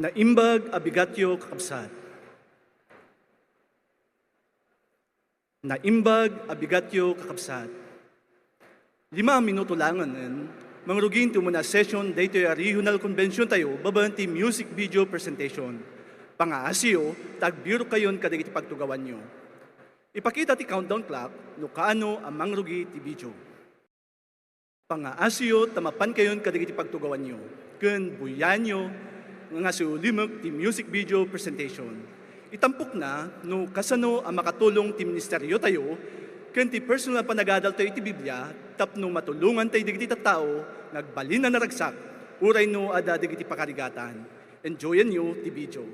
Naimbag abigatyo kakabsat. Naimbag abigatyo kakabsat. 5 minuto langan mangrugin to muna session dito yung regional convention tayo babanti music video presentation. Pangaasiyo, tagbiro kayon kadagiti pagtugawan nyo. Ipakita ti countdown clock no kaano ang mangrugi ti video. Pangaasiyo, tamapan kayon kadagiti pagtugawan nyo. Ken buyan nyo nga siulimag ti music video presentation. Itampok na no kasano ang makatulong ti ministeryo tayo ken ti personal panagadal tayo iti Biblia tapno matulungan tayo digiti tattao nagbalin na naragsak uray no ada digiti pakarigatan. Enjoyan nyo ti video.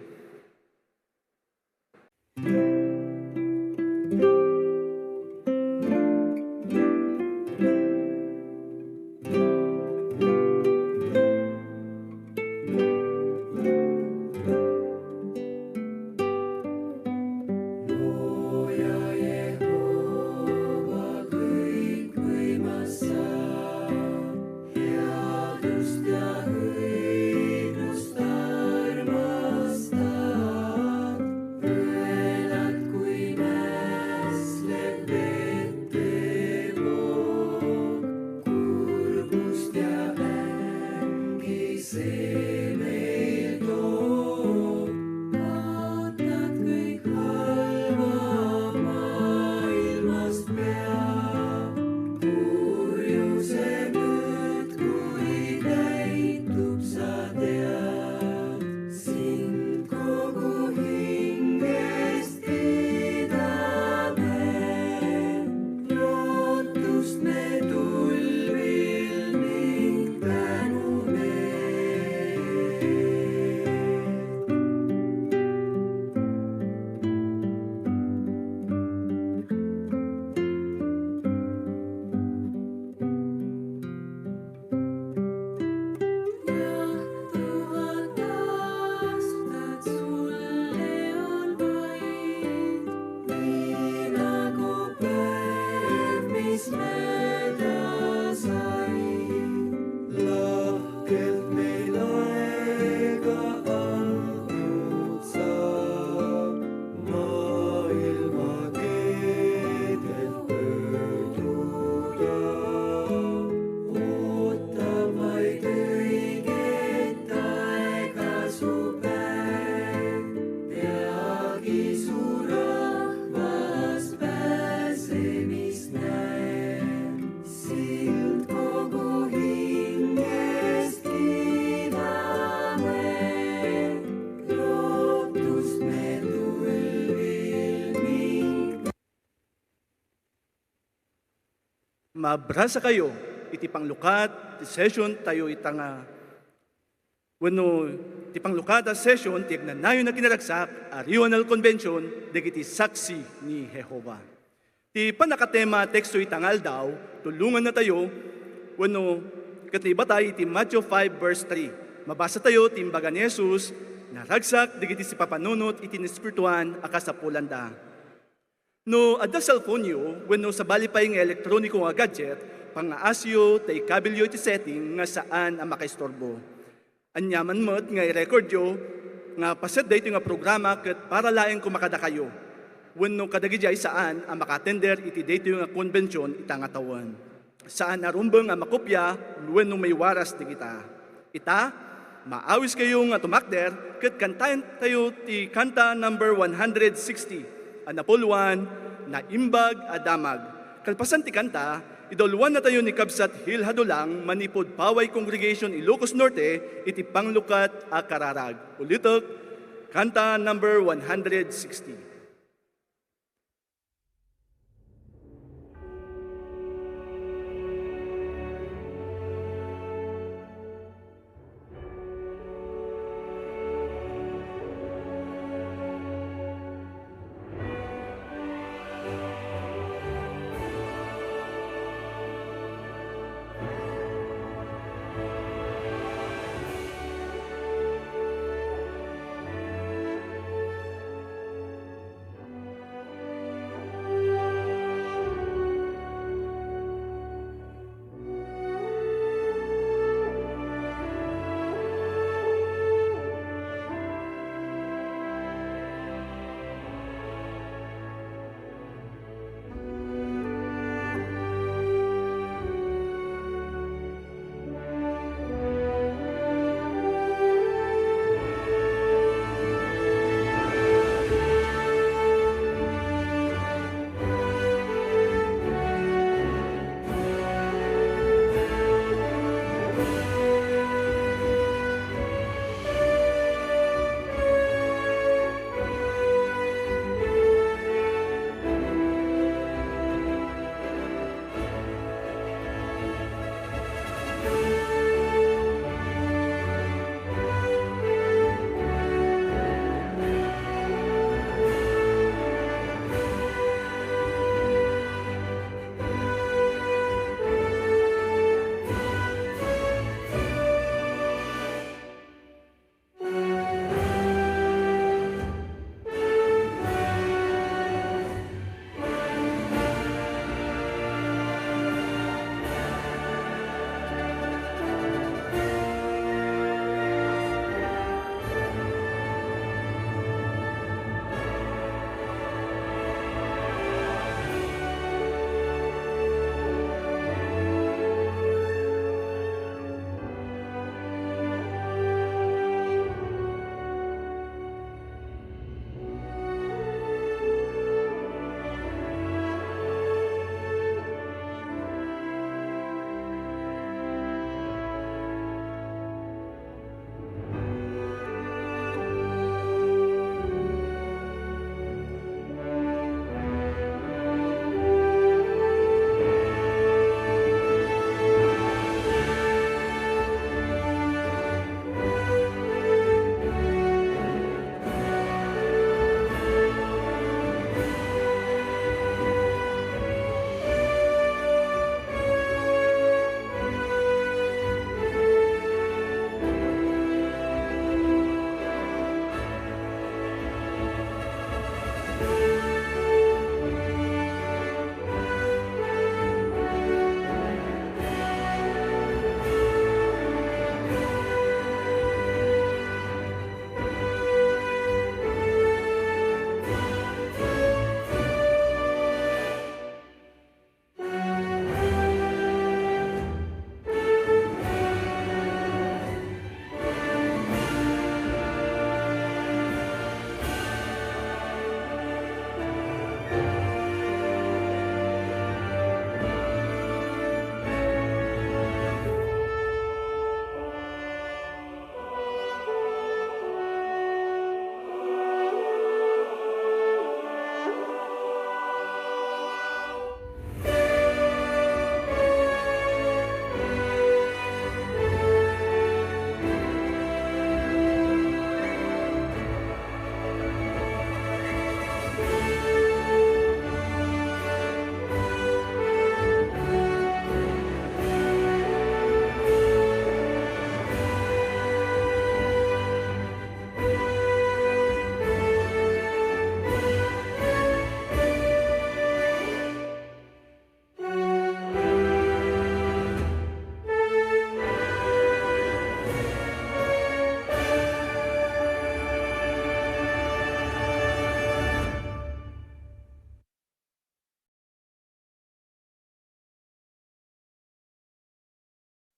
Mabrasa kayo, iti panglukat, ti session tayo itanga. Wano, ti panglukat at session, ti agnanayon na kinaragsak, a regional convention, dagiti saksi ni Jehova. Ti panakatema teksto itangal daw, tulungan na tayo, wano, katibatay iti Matthew 5 verse 3. Mabasa tayo, timbaga ni Jesus, naragsak, dagiti si papanunot, iti nispirituan, akasapulan da. No, at the cellphone nyo, when no sa balipay ng elektroniko nga gadget, pangaasyo, tay kabilyo iti setting nga saan ang makaistorbo. Anyaman mo't nga i-record yo, nga paset dito nga programa kat para laeng kumakada kayo. When no kadagijay saan ang makatender iti dito nga konbensyon itangatawan. Saan arumbang ang makopya, when no may waras di kita. Ita, maawis kayo nga tumakder, kat kantayan tayo ti kanta number 160. Anapoluan, naimbag adamag. Kalpasan ti kanta, idolwan na tayo ni Kabsat Hil Hadulang, Manipod Paway Congregation Ilocos Norte, iti panglukat a kararag. Ulitok, kanta number 160.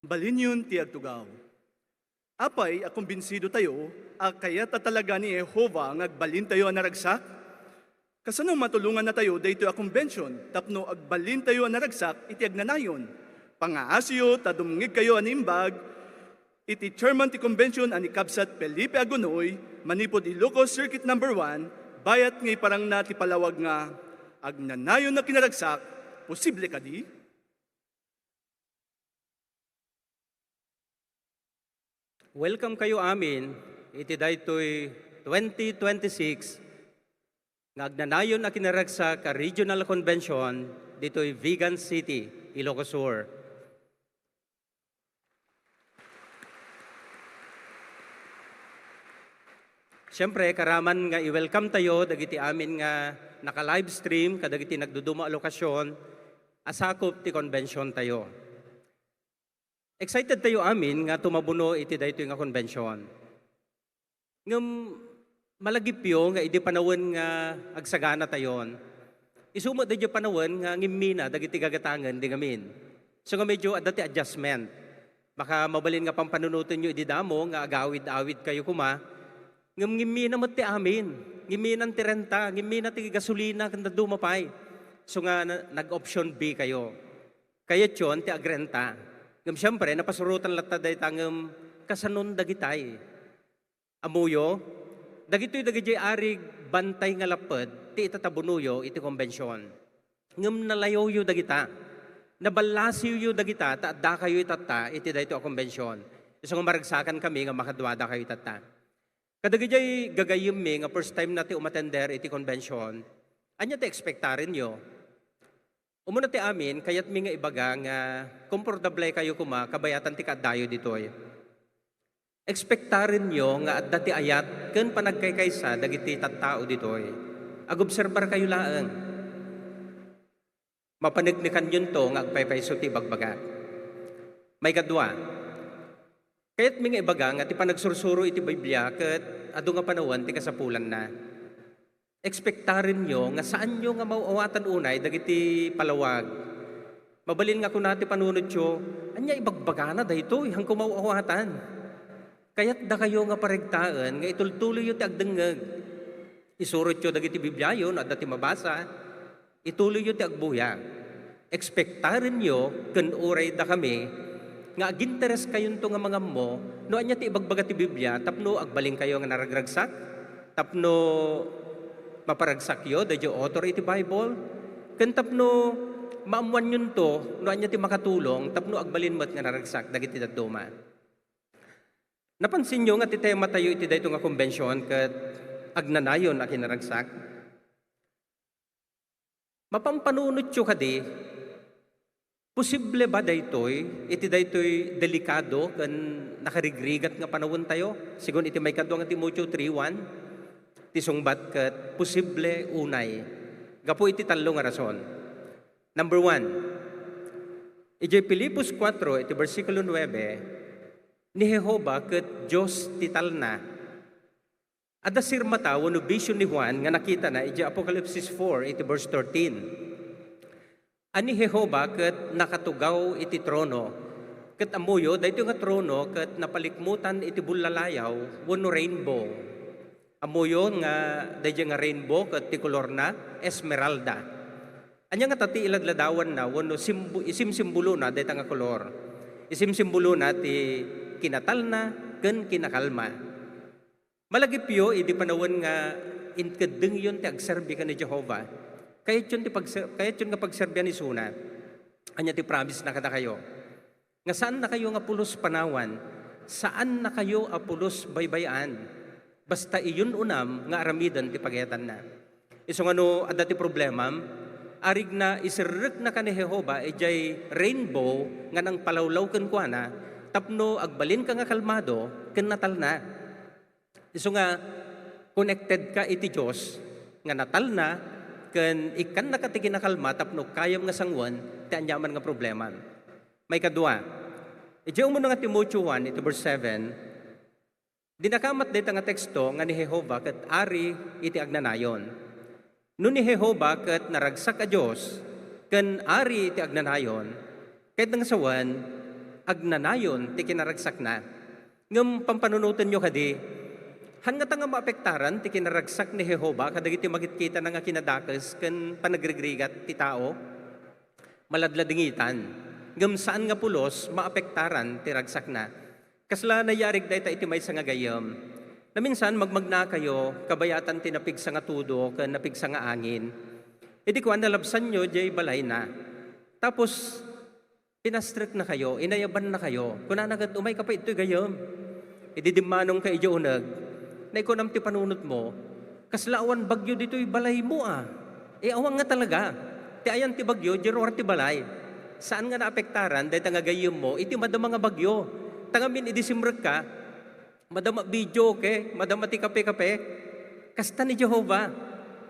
balinyon ti agtugaw. Apay, akumbinsido tayo, kaya talaga ni Jehova ngagbalin tayo ang naragsak? Kasano matulungan na tayo dayto a convention, tapno agbalin tayo ang naragsak, iti agnanayon. Pangaasyo, tadumngig kayo animbag, iti chairman ti convention ani Kabsat Felipe Agunoy, manipod Ilocos Circuit No. 1, bayat ngay parang na ti palawag nga, agnanayon na kinaragsak, posible kadi? Welcome kayo amin, iti daytoy 2026 nga agnanayon na kinaragsak ka Regional Convention dito'y Vigan City, Ilocos Sur. Siyempre, karaman nga i-welcome tayo dagiti amin nga naka-live stream kadagiti nagduduma lokasyon asakop ti convention tayo. Excited tayo amin nga tumabuno iti daytoy nga convention. Ngem malagipyo nga idi panawon nga agsagana tayon. Isumot da panawon nga ngimina dagiti gagatangan di ngamin. So nga medyo adati adjustment. Baka mabalin nga pampanunutan nyo idi damo nga agawid-awid kayo kuma. Ngem ngimina met ti amin. Ngiminan ti renta, ngimina ti gasolina kanda dumapay. So nga nag-option B kayo. Kayat yon ti agrenta. Ngem siyempre napasurutan latta day tangem kasanon dagitay. Amuyo, dagitoy dagiti arig bantay nga lapad ti itatabunuyo iti konbensyon. Ngem nalayoyo dagita. Nabalasiyo dagita ta adda kayo itata iti dayto a konbensyon. Isu nga maragsakan kami nga makadwada kayo itata. Kadagiti gagayem mi nga first time nati umatender iti konbensyon. Anya ti ekspektarin nyo? Umuna ti amin kayat mi nga ibaga nga komportable kayo kuma kabayatan ti kaddayo ditoy. Ekspektarin nyo nga adda ti ayat ken panagkaykaysa dagiti tattao ditoy. Agobserbar kayo laeng. Mapanignikan yun to nga agpaypayso ti bagbaga. May kadwa. Kayat mi nga ibaga nga ti panagsursuro iti Biblia ket adu nga panawan ti kasapulan na. Ekspektarin nyo nga saan nyo nga mauawatan unay dagiti palawag. Mabalin nga kunati panunod yo, anya ibagbagana dayto hang kumauawatan. Kaya't da kayo nga paregtaan, nga itultuloy yung ti agdengeg. Isurot yung dagiti Biblia yun, at dati mabasa, ituloy yung ti agbuya. Ekspektarin nyo, kan uray da kami, nga aginteres kayo to nga mga mo, no anya ti ibagbaga ti Biblia, tapno agbaling kayo nga naragragsak, tapno maparagsak yo, da yung author iti Bible, kan tapno maamuan yun to, no anya ti makatulong, tapno agbalin mo't nga naragsak, dagiti daduma. Napansin nyo nga ti tema tayo iti dayto nga konbensyon ket agnanayon na kinaragsak. Mapampanunot yo kadi, posible ba daytoy iti daytoy delikado ken nakarigrigat nga panawon tayo? Sigon iti may kadwa nga Timoteo 3:1, ti sungbat ket posible unay. Gapo iti tallo nga rason. Number 1, iti Filipos 4, iti versikulo 9, ni Jehova ket Diyos titalna. Adda sirmata wano vision ni Juan nga nakita na iti Apocalypse 4 iti verse 13. Ani Jehova ket nakatugaw iti trono. Ket amuyo dayto nga trono ket napalikmutan iti bullalayaw wano rainbow. Amuyo nga dayto nga rainbow ket ti kolor na esmeralda. Anya nga tati iladladawan na wano isimsimbolo na dayta nga kolor. Isimsimbolo na ti kinatal na, ken kinakalma. Malagipyo, idi panawon nga inkadeng yun ti agserbi ka ni Jehovah. Kayat yun nga pagserbihan ni Suna. Anya ti promise na kada kayo. Nga saan na kayo nga pulos panawan? Saan na kayo apulos baybayan? Basta iyon unam nga aramidan ti pagayatan na. Iso nga no, adda ti problema, arig na isirrek na ka ni Jehovah, ijay rainbow nga nang palawlaw ken kuana, tapno agbalin ka nga kalmado, ken natal na. Iso nga, connected ka iti Diyos, nga natal na, ken ikan nakatigi na kalma, tapno kayam nga sangwan, ti anyaman nga problema. May kadwa, iti umuno nga Timoteo 1, ito verse 7, dinakamat dito nga teksto nga ni Jehova ket ari iti agnanayon. No ni Jehova ket naragsak a Diyos, ken ari iti agnanayon, ket nang sawan, agnanayon ti kinaragsak na. Ngam pampanunutan nyo kadi, hanga nga maapektaran ti kinaragsak ni Jehova kadagiti magitkita na nga kinadakas ken panagrigrigat ti tao, maladladingitan. Ngam saan nga pulos maapektaran ti ragsak na. Kasla nayarig dayta iti maysa nga gayam. Na minsan magmagna kayo, kabayatan ti napigsa nga tudo, ken napigsa nga angin. Idi ko nalabsan nyo, jay balay na. Tapos, pinastrek na kayo, inayaban na kayo. Kuna nagad, umay ka pa ito gayam. Idi dimanong ka idyo unag, na ikunam ti panunot mo, kaslaawan bagyo dito'y balay mo ah. Awang nga talaga. Ti ayan ti bagyo, jiror ti balay. Saan nga naapektaran, dahil nga gayam mo, iti madama nga bagyo. Tangamin idisimrek ka, madama video ke, madama ti kape-kape, kasta ni Jehova,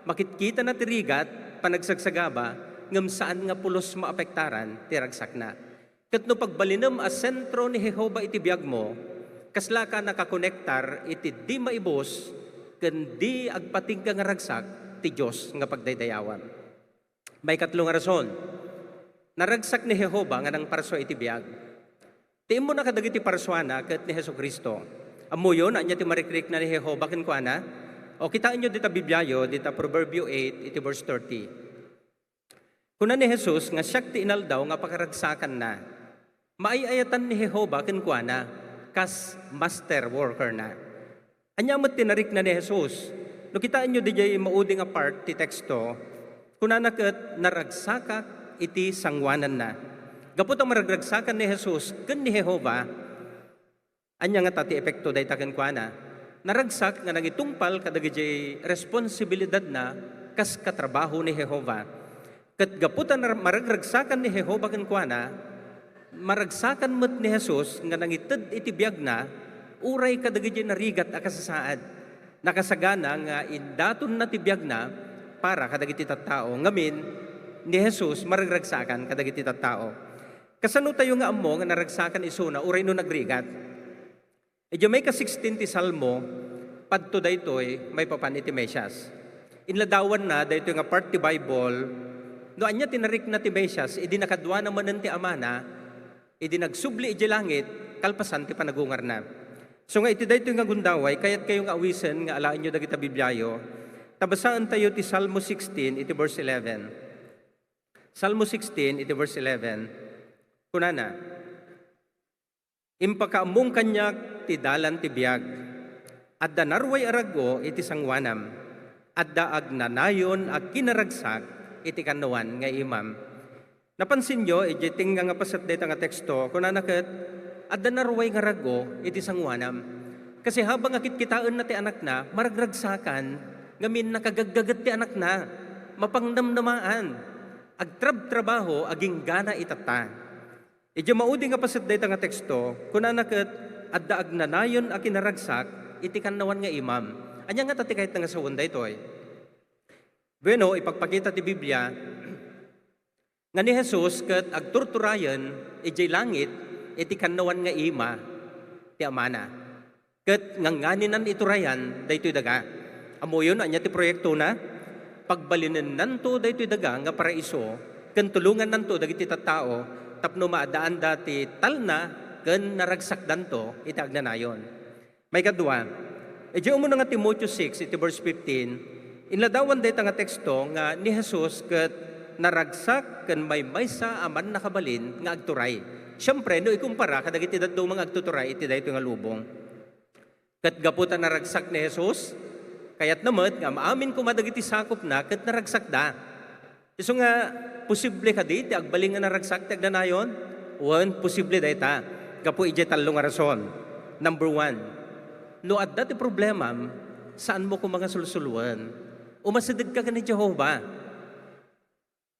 makitkita na tirigat, panagsagsagaba, ngam saan nga pulos maapektaran, tiragsak na. Kat no pagbalinam as sentro ni Jehova iti biyag mo, kasla ka nakakonektar iti di maibos, ken di agpating ka nga ragsak, ti Diyos nga pagdaydayawan. May katlong rason, naragsak ni Jehova nga nang parso iti biyag. Tiim mo na kadagiti parswana ket ni Hesus Kristo. Amuyon, anya ti marikrik na ni Jehova ken kuana. O kitaan nyo dita Bibliayo, dita Proverbio 8, iti verse 30. Kuna ni Jesus, nga siyak ti inaldaw nga pakaragsakan na. Maayayatan ni Jehova ken kuana, kas master worker na. Anya mo't tinarik na ni Jesus. No kitaan nyo di maudi nga part ti teksto, kuna na ket naragsaka iti sangwanan na. Gapot ang maragragsakan ni Jesus ken ni Jehova, anya nga tati epekto day taken kuana, naragsak nga nagitungpal kadagiti responsibilidad na kas katrabaho ni Jehova. Ket gapot ang maragragsakan ni Jehova ken kuana, maragsakan met ni Jesus nga nangited iti biag na, uray kadagiti narigat a kasasaad. Nakasagana nga indaton na ti biag na para kadagiti tattao. Ngamin ni Jesus maragragsakan kadagiti tattao. Kasano tayo nga amo nga naragsakan isuna, uray no nagrigat. Medyo may ka-16 ti Salmo, padto daytoy, may papan iti Mesias. Inladawan na, daytoy nga part ti Bible, no anya tinarik na ti Mesias, idi nakadwa naman ti amana, idi nagsubli iti langit, kalpasan ti panagungar na. So nga iti daytoy nga gundaway, kayat kayo nga awisen, nga alaan nyo dagita Bibliayo, tabasaan tayo ti Salmo 16, iti verse 11. Salmo 16, iti verse 11. Kunana, impakaamong kanyak ti dalan ti biag, adda narway arago iti sangwanam, adda agnanayon ag kinaragsak iti kanuan nga imam. Napansin nyo, ijiting nga pasat dito nga teksto, kunana ket, adda narway nga arago iti sangwanam. Kasi habang akit-kitaan na ti anak na, maragragsakan, ngamin nakagaggagat ti anak na, mapangnamnamaan, agtrab-trabaho, aging gana itata. Idyo maudi nga pasat dito nga teksto, kunana ket adda agnanayon a kinaragsak iti kannawan nga imam. Anya nga tati kahit nga sawon daytoy. Bueno, ipagpakita ti Biblia nga ni Jesus ket agturturayan iti langit iti kannawan nga ima ti amana. Ket nganganinan iturayan daytoy daga. Amoyon anya ti proyekto na pagbalinan nanto daytoy daga nga paraiso ken tulungan nanto dagiti tattao tapno maadaan dati talna ken naragsak danto iti agnanayon. May kadua, idyo mo nga Timoteo 6 iti verse 15, inladawan dayta nga teksto nga ni Jesus ket naragsak ken maysa aman nakabalin nga agturay. Syempre no ikumpara kadagiti dadto mga agtuturay iti dayto nga lubong. Ket gaputan naragsak ni Jesus, kayat namet nga maamin ko madagiti sakop na ket naragsak da. Isu nga posible ka di, ti agbaling nga naragsak, ti agnanayon? Wan, posible dayta. Gapo ije talong nga rason. Number 1, no adda ti problema, saan mo ko mga sulsuluan? Umasidid ka ni Jehova.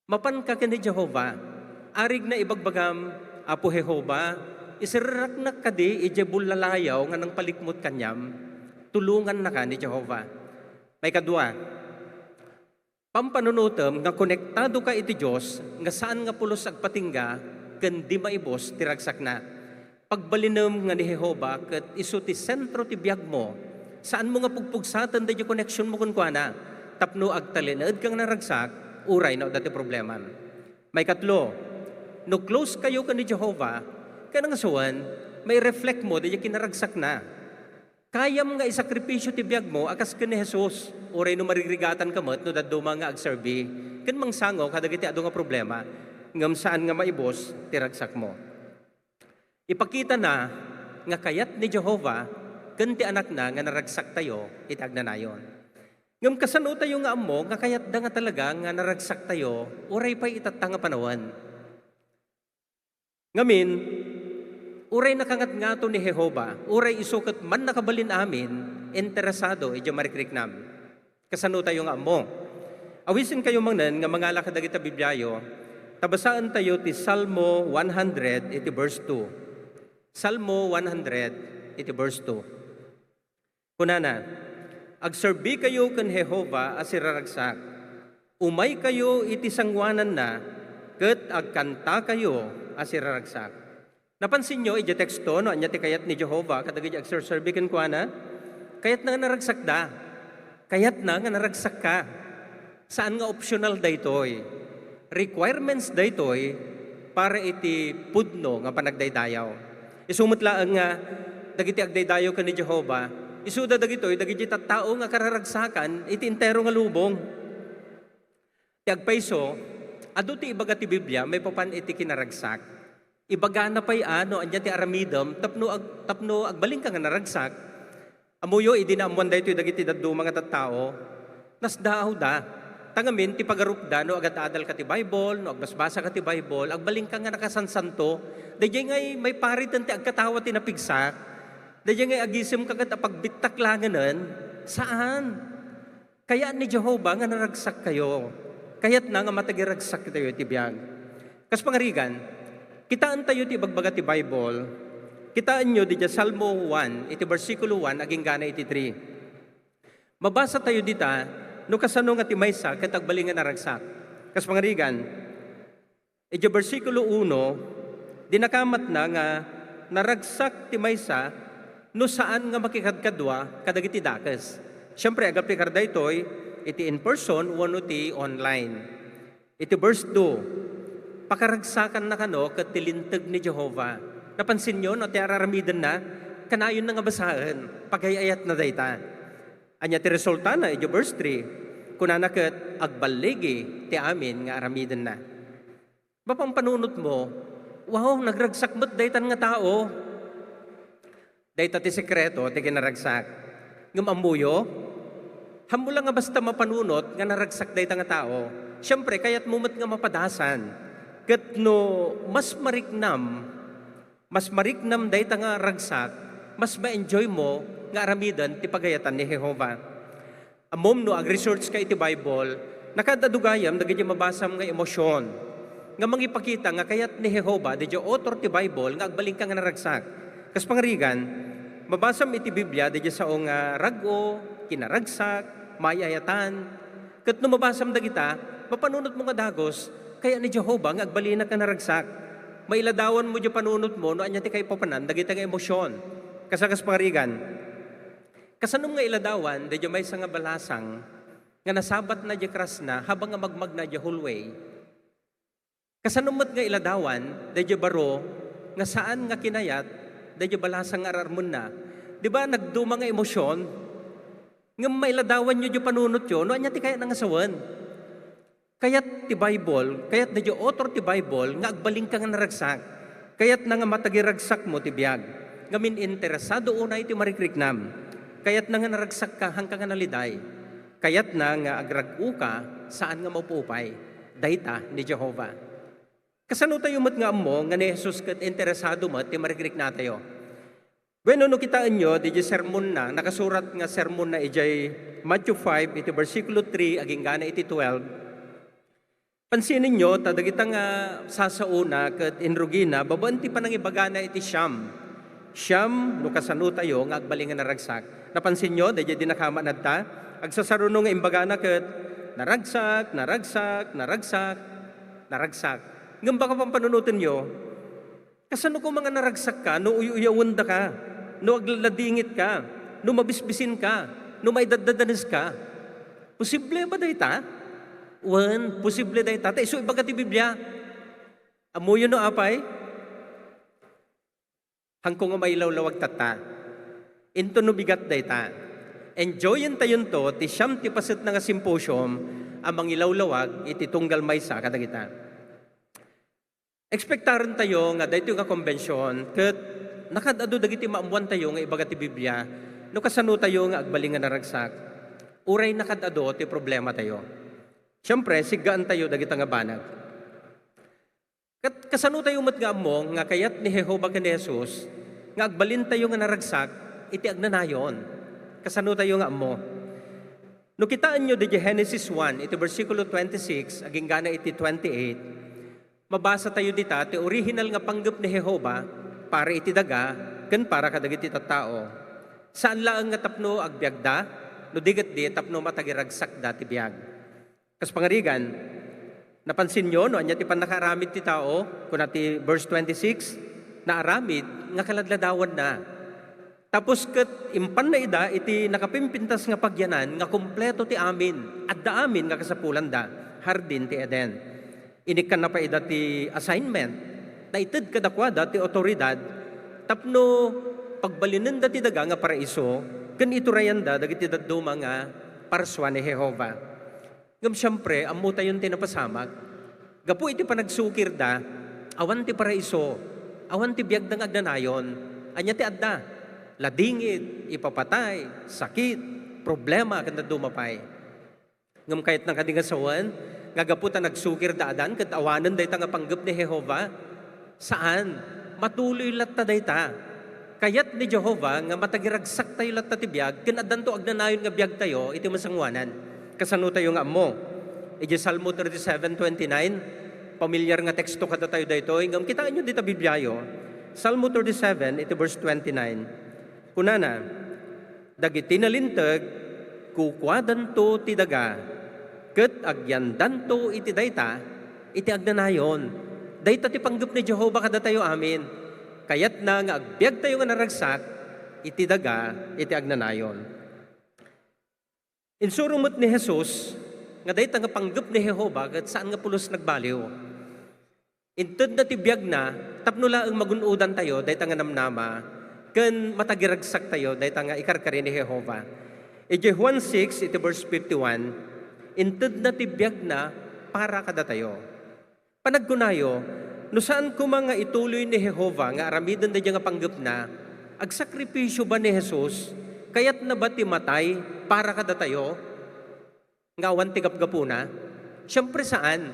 Mapan ka ni Jehova. Arig na ibagbagam, Apo Jehova, isirarak na kadi, ije bulalayaw nga nang palikmot kanyam, tulungan na ka ni Jehova. May kadua, pampanunutem nga konektado ka iti Diyos nga saan nga pulos agpatingga ken di maibos ti ragsak na. Pagbalinem nga ni Jehova ket isu ti sentro ti biag mo. Saan mo nga pugpugsatan da connection mo kun kuana. Tapno agtalined kang naragsak, uray na dati problema. May katlo, no close kayo ka ni Jehova, Kaya nga suwan, may reflect mo, di kinaragsak na. Kayam nga isakripisyo ti biyag mo, akas ka ni Jesus. Uray no marigrigatan ka mo't, no daduma nga agserbi. Kan mang sango, kadagiti ado nga problema, ngam saan nga maibos, tiragsak mo. Ipakita na, nga kayat ni Jehovah, kan ti anak na, nga naragsak tayo, itag na nayon. Ngam kasano tayo nga amo, nga kayat da nga talaga, nga naragsak tayo, uray pa itatanga panawan. Ngamin, uray nakangat nga to ni Jehovah, uray isukat man nakabalin amin, interesado, idyo marikriknam. Kasano tayo nga amo. Awisin kayo mangnan, nga mga lakadagita Bibliayo, tabasaan tayo ti Salmo 100, iti verse 2. Salmo 100, iti verse 2. Kunana, agserbi kayo kan Jehovah as iraragsak, umay kayo iti sangwanan na, ket agkanta kayo as iraragsak. Napansin nyo, iti teksto, no, anya ti kayat ni Jehovah, kadagiti agserbi kan kuana, kayat na nga naragsak da. Kayat na nga naragsak ka. Saan nga optional daytoy? Requirements daytoy para iti pudno nga panagdaydayaw. Isumutlaan nga, dagiti agdaydayaw ka ni Jehovah, isuda dagitoy, dagiti tattao nga kararagsakan, iti intero nga lubong. Ti agpayso, adu ti ibaga ti Biblia, may papan iti kinaragsak. Ibaga na pa'y ano, anya ti aramidam, tapno agbaling ka nga naragsak, amuyo, idinaamuan da ito dagiti daddo mga tattao, nasdaaw da, tangamin, ti pagarupda, no, agad adal ka ti Bible, no, agbasbasa ka ti Bible, agbaling ka nga nakasansanto, dayjay ngay may paritan ti agkatawa ti napigsak, dayjay ngay agisim ka kat apagbitak langanan, saan? Kaya ni Jehovah nga naragsak kayo, kaya't na nga matagiragsak tayo ti biyag. Kas pangarigan, kitaan tayo ti bagbaga ti Bible, kitaan nyo di Salmo 1, iti versikulo 1, aging gana iti 3. Mabasa tayo dita, no kasano nga ti maysa, katagbalingan naragsak. Kas pangarigan, iti versikulo 1, dinakamat na nga naragsak ti maysa, no saan nga makikadkadwa, kadagiti dakes. Siyempre, agap ti karda ito'y, iti in person, wano ti online. Iti verse 2, pakaragsakan na kano kat tilintag ni Jehovah. Napansin nyo, no, ti araramidan na, kanayon na nga basahan, pagayayat na dayta. Anya ti resulta na, iti verse 3, kunana kat agbaligi ti amin nga aramidan na. Bapang panunot mo, wow, nagragsak mo't daytan nga tao. Dayta ti sekreto, ti kinaragsak. Ngamamuyo, hamula nga basta mapanunot, nga naragsak dayta nga tao. Siyempre, kaya't mumot nga mapadasan. Kat no, mas mariknam dayta nga ragsak, mas ma-enjoy mo nga aramidan ti pagayatan ni Jehovah. Amom no, ag-research ka iti Bible, nakadadugayam, dagiti mabasam nga emosyon. Nga mangipakita nga kayat ni Jehovah, di author ti Bible, nga agbaling ka nga naragsak. Kas pangarigan, mabasam iti Biblia, di sa o nga rago, kinaragsak, mayayatan. Kat no mabasam dagita, mapanunot mo nga dagos, kaya ni Jehovah nga agbalina ka naragsak. Mailadawan mo di panunot mo, no anya ti kay papanan, dagita nga emosyon. Kasakas pangarigan, kasanong nga iladawan, di may nga balasang, nga nasabat na di kras na, habang nga magmag na di hulway. Kasanumot nga iladawan, di baro, nga saan nga kinayat, di balasang ararmon na. Di ba nagduma nga emosyon, nga mailadawan nyo di panunot yun, no anya ti kaya nangasawan. Kaya't ti Bible, kaya't na author ti Bible, nga agbaling ka nga naragsak. Kaya't na nga matagiragsak mo ti biyag. Ngamin interesado unay ti marikriknam. Kaya't na nga naragsak ka hanggang nga naliday. Kaya't na nga agragu ka saan nga maupupay. Dayta ni Jehovah. Kasano tayo mat nga mo, nga ni Jesus kat interesado mat ti marikrikna tayo. Bueno, no kitaan nyo, di sermon na, nakasurat nga sermon na ijay Matthew 5, iti versikulo 3, aging gana iti 12, pansinin nyo, tadagita nga sasauna kat inrugina, babanti pa nang ibagana iti siyam. Siyam, no kasano tayo, nga agbalingan na ragsak. Napansin nyo, dahil di nakama na ta, agsasaruno nga imbagana kat naragsak, naragsak, naragsak, naragsak. Ngam baka pang panunutin nyo, kasano ko mga naragsak ka, no uyuyawanda ka, no agladingit ka, no mabisbisin ka, no may dadadanis ka. Posible ba dayta? Posible day tata. So ibaga ti Biblia. Amuyo no apay. hangkong nga mailawlawag tata. Into no bigat dayta. Enjoyin tayon to, ti siyam ti pasit na nga symposium, amang ilawlawag, iti tunggal maysa kadagita. Ekspektaran tayo nga dayto nga konbensyon, ket nakadado dagiti maamuan tayo nga ibaga ti Biblia, no kasano tayo nga agbaling nga naragsak, uray nakadado ti problema tayo. Siyempre, sigaan tayo dagita nga banag. Kasano tayo mat nga among nga kayat ni Jehova ken Jesus nga agbalin tayo nga naragsak iti agnanayon. Kasano tayo nga amo. No kitaan nyo di Genesis 1 iti versikulo 26 aging gana iti 28. Mabasa tayo dita ti original nga panggep ni Jehova para iti daga ken para kadagiti tattao. Saan laeng nga tapno agbiagda no diget di tapno matagiragsak da ti biag. Kas pangarigan, napansin nyo, no, anya ti panakaramid ti tao, kuna ti verse 26, na aramid, nga kaladladawan na. Tapos ket impan na ida, iti nakapimpintas nga pagyanan, nga kompleto ti amin, at da amin nga kasapulan da, hardin ti Eden. Inikan na pa ida ti assignment, na ited kadakwada ti otoridad, tapno pagbalinin da ti daga nga paraiso, ken iturayan da, dagiti dadduma nga parswa ni Jehova. Ngam siyempre, amo tayon tinapasamak. Gapu iti panagsukir da, awan ti paraiso, awan ti biag ng agnanayon, anya ti adda, ladingit, ipapatay, sakit, problema, kanda dumapay. Ngam kahit ng kadingasawan, nga gapu ta nagsukir da adan, kat awanan day nga panggap ni Jehova, saan? Matuloy latta day ta. Kayat ni Jehova, nga matagiragsak tayo latta ti biag, ken addan to agnanayon nga biag tayo, iti masangwanan. Kasano tayo nga mo. Iti Salmo 37:29, pamilyar nga teksto kada tayo dayto. Ingam kitaan nyo dito Bibliayo. Salmo 37, iti verse 29. Kunana, dagiti nalintag, kukwadan to ti daga, ket agyandan to iti dayta, iti agnanayon. Dayta ti panggap ni Jehova kada tayo amin. Kayat na nga agbiag tayo nga naragsak, iti daga, iti agnanayon. Insurumot ni Jesus, nga dahit nga panggap ni Jehova, at saan nga pulos nagbaliw. Intud na tibiyag na, tapno laang magunudan tayo, dahit nga namnama, ken matagiragsak tayo, dahit nga ikarkari ni Jehova. Iti Juan 6, iti verse 51, intud na tibiyag na, para kada tayo. Panagkunayo, no saan ko mga ituloy ni Jehova, nga aramidan na nga panggap na, agsakripisyo ba ni Jesus, kayat na ba ti matay para kada tayo? Ngawan ti gapgapuna? Siyempre saan?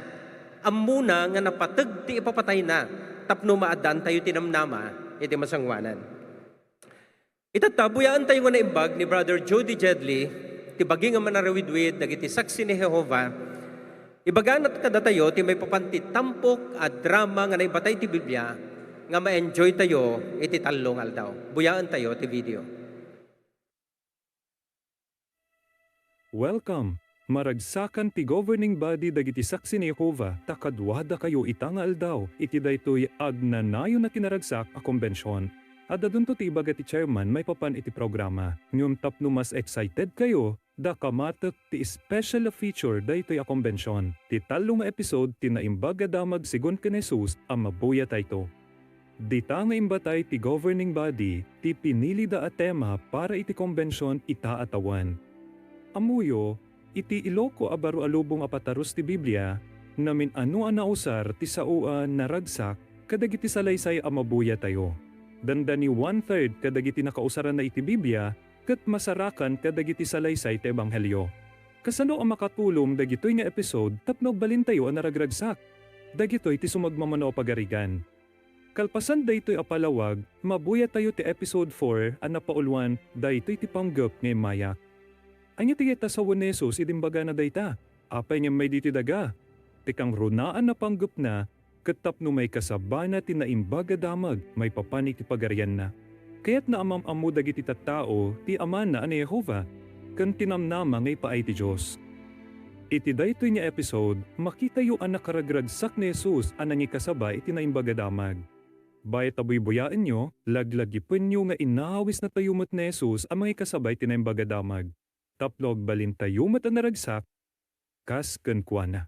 Amuna nga napatag ti ipapatay na, tapno maadan tayo tinamnama, iti masangwanan. Itatabuyaan tayo nga naimbag ni Brother Jody Jedley, ti bagi nga manarawidwid, nagiti saksi ni Jehova, ibaganat kada tayo, ti may papanti tampok at drama nga naibatay ti Biblia, nga ma-enjoy tayo, iti talong aldaw. Buyaan tayo ti video. Welcome! Maragsakan ti governing body dagiti saksi ni Jehova, takadwada kayo itangal daw, iti daytoy agnanayo na tinaragsak a konbensyon. At dadun to ti ibaga ti chairman may papan iti programa. Ngum tapno mas excited kayo, da kamatek ti special feature daytoy a konbensyon. Ti talong episode ti naimbaga damag sigon ken Jesus a mabuya tayto. Dita nga imbatay ti governing body, ti pinili da a tema para iti konbensyon itaatawan. Amuyo, iti iloko abaro alubong apataros ti Biblia, namin ano nausar ti sauan naragsak, kadagiti salaysay amabuya tayo. Dandani 1/3 kadagiti nakausaran na iti Biblia, ket masarakan kadagiti salaysay ti Ebanghelyo. Kasano ang makatulong dagitoy nga episode tapno balin tayo ang naragragsak. Dagitoy ti sumagmamano pagarigan. Kalpasan daytoy apalawag, mabuya tayo ti episode 4 an napaulwan daytoy ti panggep nga mayak. Anya ti kita sa wanesos idimbaga na dayta, apay niya may diti daga. Tikang runaan na panggap na, katap no may kasabana ti naimbaga damag, may papanik ti pagarian na. Kaya't na amam-amu dagiti tattao, ti aman na ani Jehova, kan tinamnama ngay paay ti Diyos. Iti daytoy niya episode, makita yu ang nakaragragsak ni Jesus anang ikasabay iti naimbaga damag. Bayat abuy-buyaan nyo, laglagipin nyo nga inahawis na tayumot ni Jesus ang mga ikasabay ti naimbaga damag. Taplog balintayo mat ang naragsak, kas kenkwana.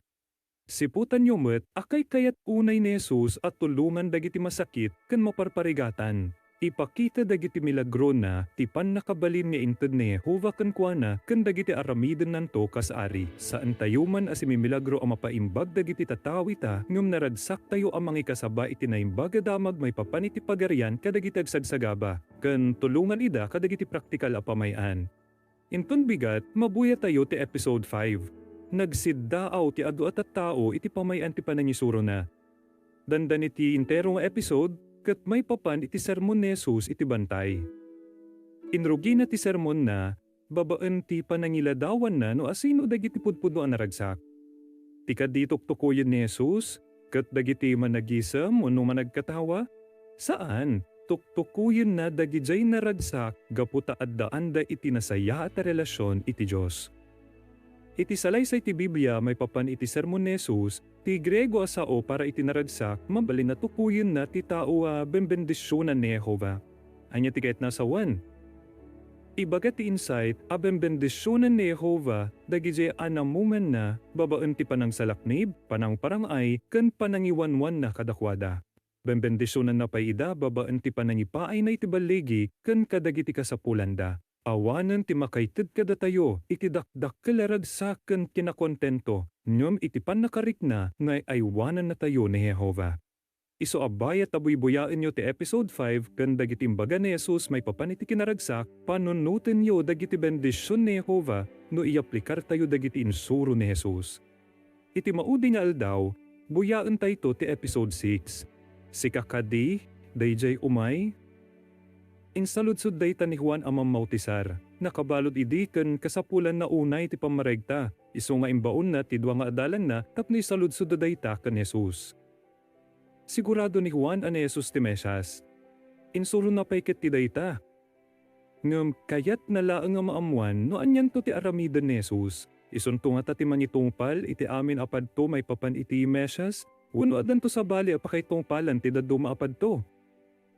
Siputan nyo mat, akay kayat unay ni Jesus at tulungan dagiti masakit ken maparparigatan. Ipakita dagiti milagro na tipan nakabalin nga inted ni Jehova ken kuana ken dagiti aramiden nanto kas ari. Saan tayo man asimi milagro ang mapaimbag dagiti tatawi ta ngem naradsak tayo ang mga kasaba iti naimbag damag may papaniti pagarian kadagiti agsagsagaba ken tulungan ida kadagiti praktikal a pamayan. Inton bigat mabuya tayo ti episode 5. Nagsiddaaw ti adu at tao iti pamayan ti panangisuro na. Dandan iti intero nga episode ket may papan iti sermon ni Jesus iti bantay. Inrugi na ti sermon na, babaan ti panangiladawan na no asino dagiti pudpudo ang naragsak. Ti kaditok tukuyin ni Jesus, ket dagiti managisam no managkatawa, saan? Tuktukuyin na dagijay naragsak gaputa addaan da iti nasaya at relasyon iti Diyos. Iti salaysay ti Biblia may papan iti sermon ni Jesus, ti Grego asao para iti naragsak, mabalin na tukuyin na ti tao bembendisyonan ni Jehova. Anya ti kahit nasa 1. Ibaga ti insight, bembendisyonan ni Jehova, dagijay anamuman na, babaan ti panang salaknib, panang parangay, ken panangiwanwan na kadakwada. Bembendisyonan na paida, babaan ti panangipaay na iti baligi, ken kadagiti kasapulanda. Awanan ti makaited kada tayo, iti dakdak kalaragsaken kinakontento, nyom iti panakarik na ngay aywanan na tayo ni Jehova. Iso abaya tabuy-buyaan nyo ti episode 5 kan dagiti imbaga ni Jesus may papaniti kinaragsak, panunutin nyo dagiti bendisyon ni Jehova no iaplikar tayo dagiti insuro ni Jesus. Iti maudi nga aldaw, buyaan tayo ti episode 6. Si kakadi, dayjay umay, insaludsod dayta ni Juan amang mautisar, nakabalod idi ken kasapulan na unay ti pamaregta, iso nga imbaon na ti dua nga adalan na tapno isaludsod dayta ken Jesus. Sigurado ni Juan ani Jesus ti Mesias. Insuro na pay ket ti dayta. Ngem kayat na laeng nga maamuan no anyan to ti aramiden ni Jesus. Isunto nga ta ti mangitungpal iti amin apadto may papan iti Mesias, wenno adan to sa bali apakay tungpalan ti daddo maapadto.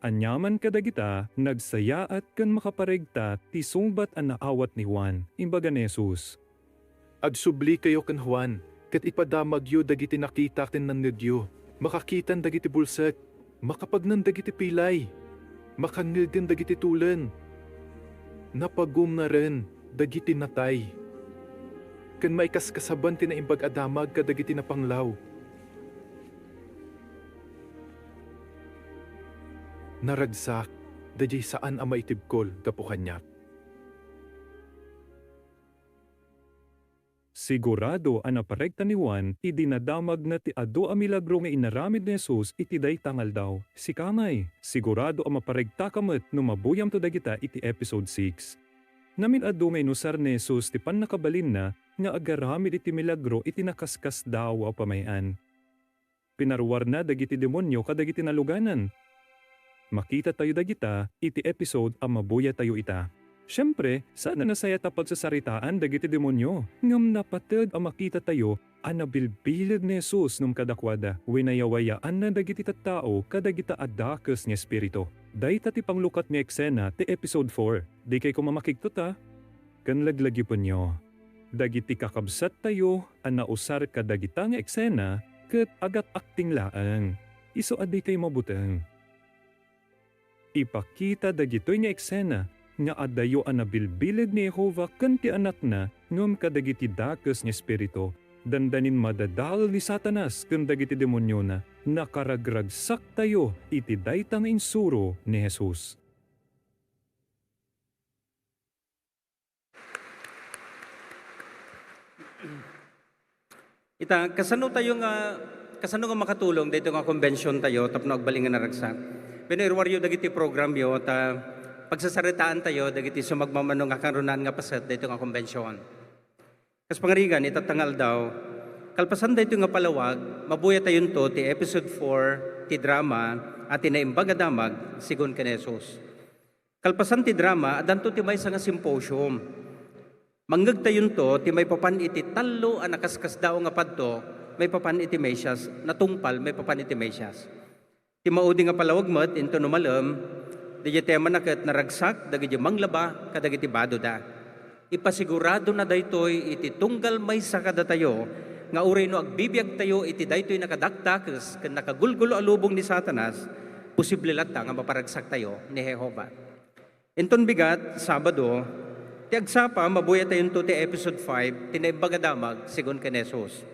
Anyaman kadagita, nagsaya at kan makaparegta ti sungbat ang naawat ni Juan, imbaga ni Jesus. Agsubli kayo kan Juan, ket ipadamag yu dagiti nakita ken nannedyo, makakitan dagiti bulsek, makapagnan dagiti pilay, makangilden dagiti tulen, napagum na ren dagiti natay, ken maikaskasaban ti naimbag adamag kadagiti napanglaw. Naragsak, dajay saan ang maitibkol gapuhan niya. Sigurado ang naparegta ni Juan, idinadamag na ti adu a milagro nga inaramid ni Jesus iti daytangal daw. Si kamay, sigurado ang maparegta kamet no mabuyam to dagita iti episode 6. Namin adu nga inusar ni Jesus ti pannakabalin na nga agaramid iti milagro iti nakaskas daw a pamayan. Pinarwar na dagiti demonyo kadagiti naluganan. Makita tayo dagita, iti episode ang mabuya tayo ita. Siyempre, sana nasaya ta pagsasaritaan dagiti demonyo. Ngam napatid ang makita tayo, anabilbilid ni Jesus nung kadakwada. Winayawayaan na dagiti tattao kadagita adakes ni Espiritu. Dahita ti panglukat ni eksena ti episode 4. Di kay kumamakigto ta. Kanlaglagi po nyo. Dagiti kakabsat tayo, anausar kadagita nga eksena, ket agat akting laang. Iso adi kay mabuteng. Ipakita dagitoy nga eksena nga adayo anabilbilid ni Jehova ken ti anak na ngem kadagiti dakes nga espiritu dandanin madadal ni Satanas ken dagiti demonyo na nakaragragsak tayo iti dayta nga insuro ni Jesus. Ita kasano nga makatulong dito nga convention tayo tapno agbalingan na ragsak. Pinirwaryo dagiti program yo ta pagsasaritaan tayo dagiti sumagmamano nga karunan nga paset dito nga konbensyon. Kas pangarigan itatangal daw kalpasan dito nga palawag mabuya tayon to ti episode 4 ti drama at tinaimbag damag sigon ken Jesus. Kalpasan ti drama adanto ti maysa nga symposium. Manggag tayon to ti may papan iti tallo a nakaskas daw nga padto may papan iti Mesias natungpal may papan iti Mesias. Ti maudi nga palawag met into numalem, dagiti tema na ket naragsak, dagiti manglaba, kadagiti bado da. Ipasigurado na daytoy iti tunggal maysa kada tayo, nga uray no agbibiyag tayo iti daytoy nakadaktakes ken nakagulgulo a lubong ni Satanas, posible lata nga maparagsak tayo ni Jehova. Inton bigat, Sabado, ti agsapa, mabuya tayo ti episode 5, tinaibagadamag, sigon ken Jesus.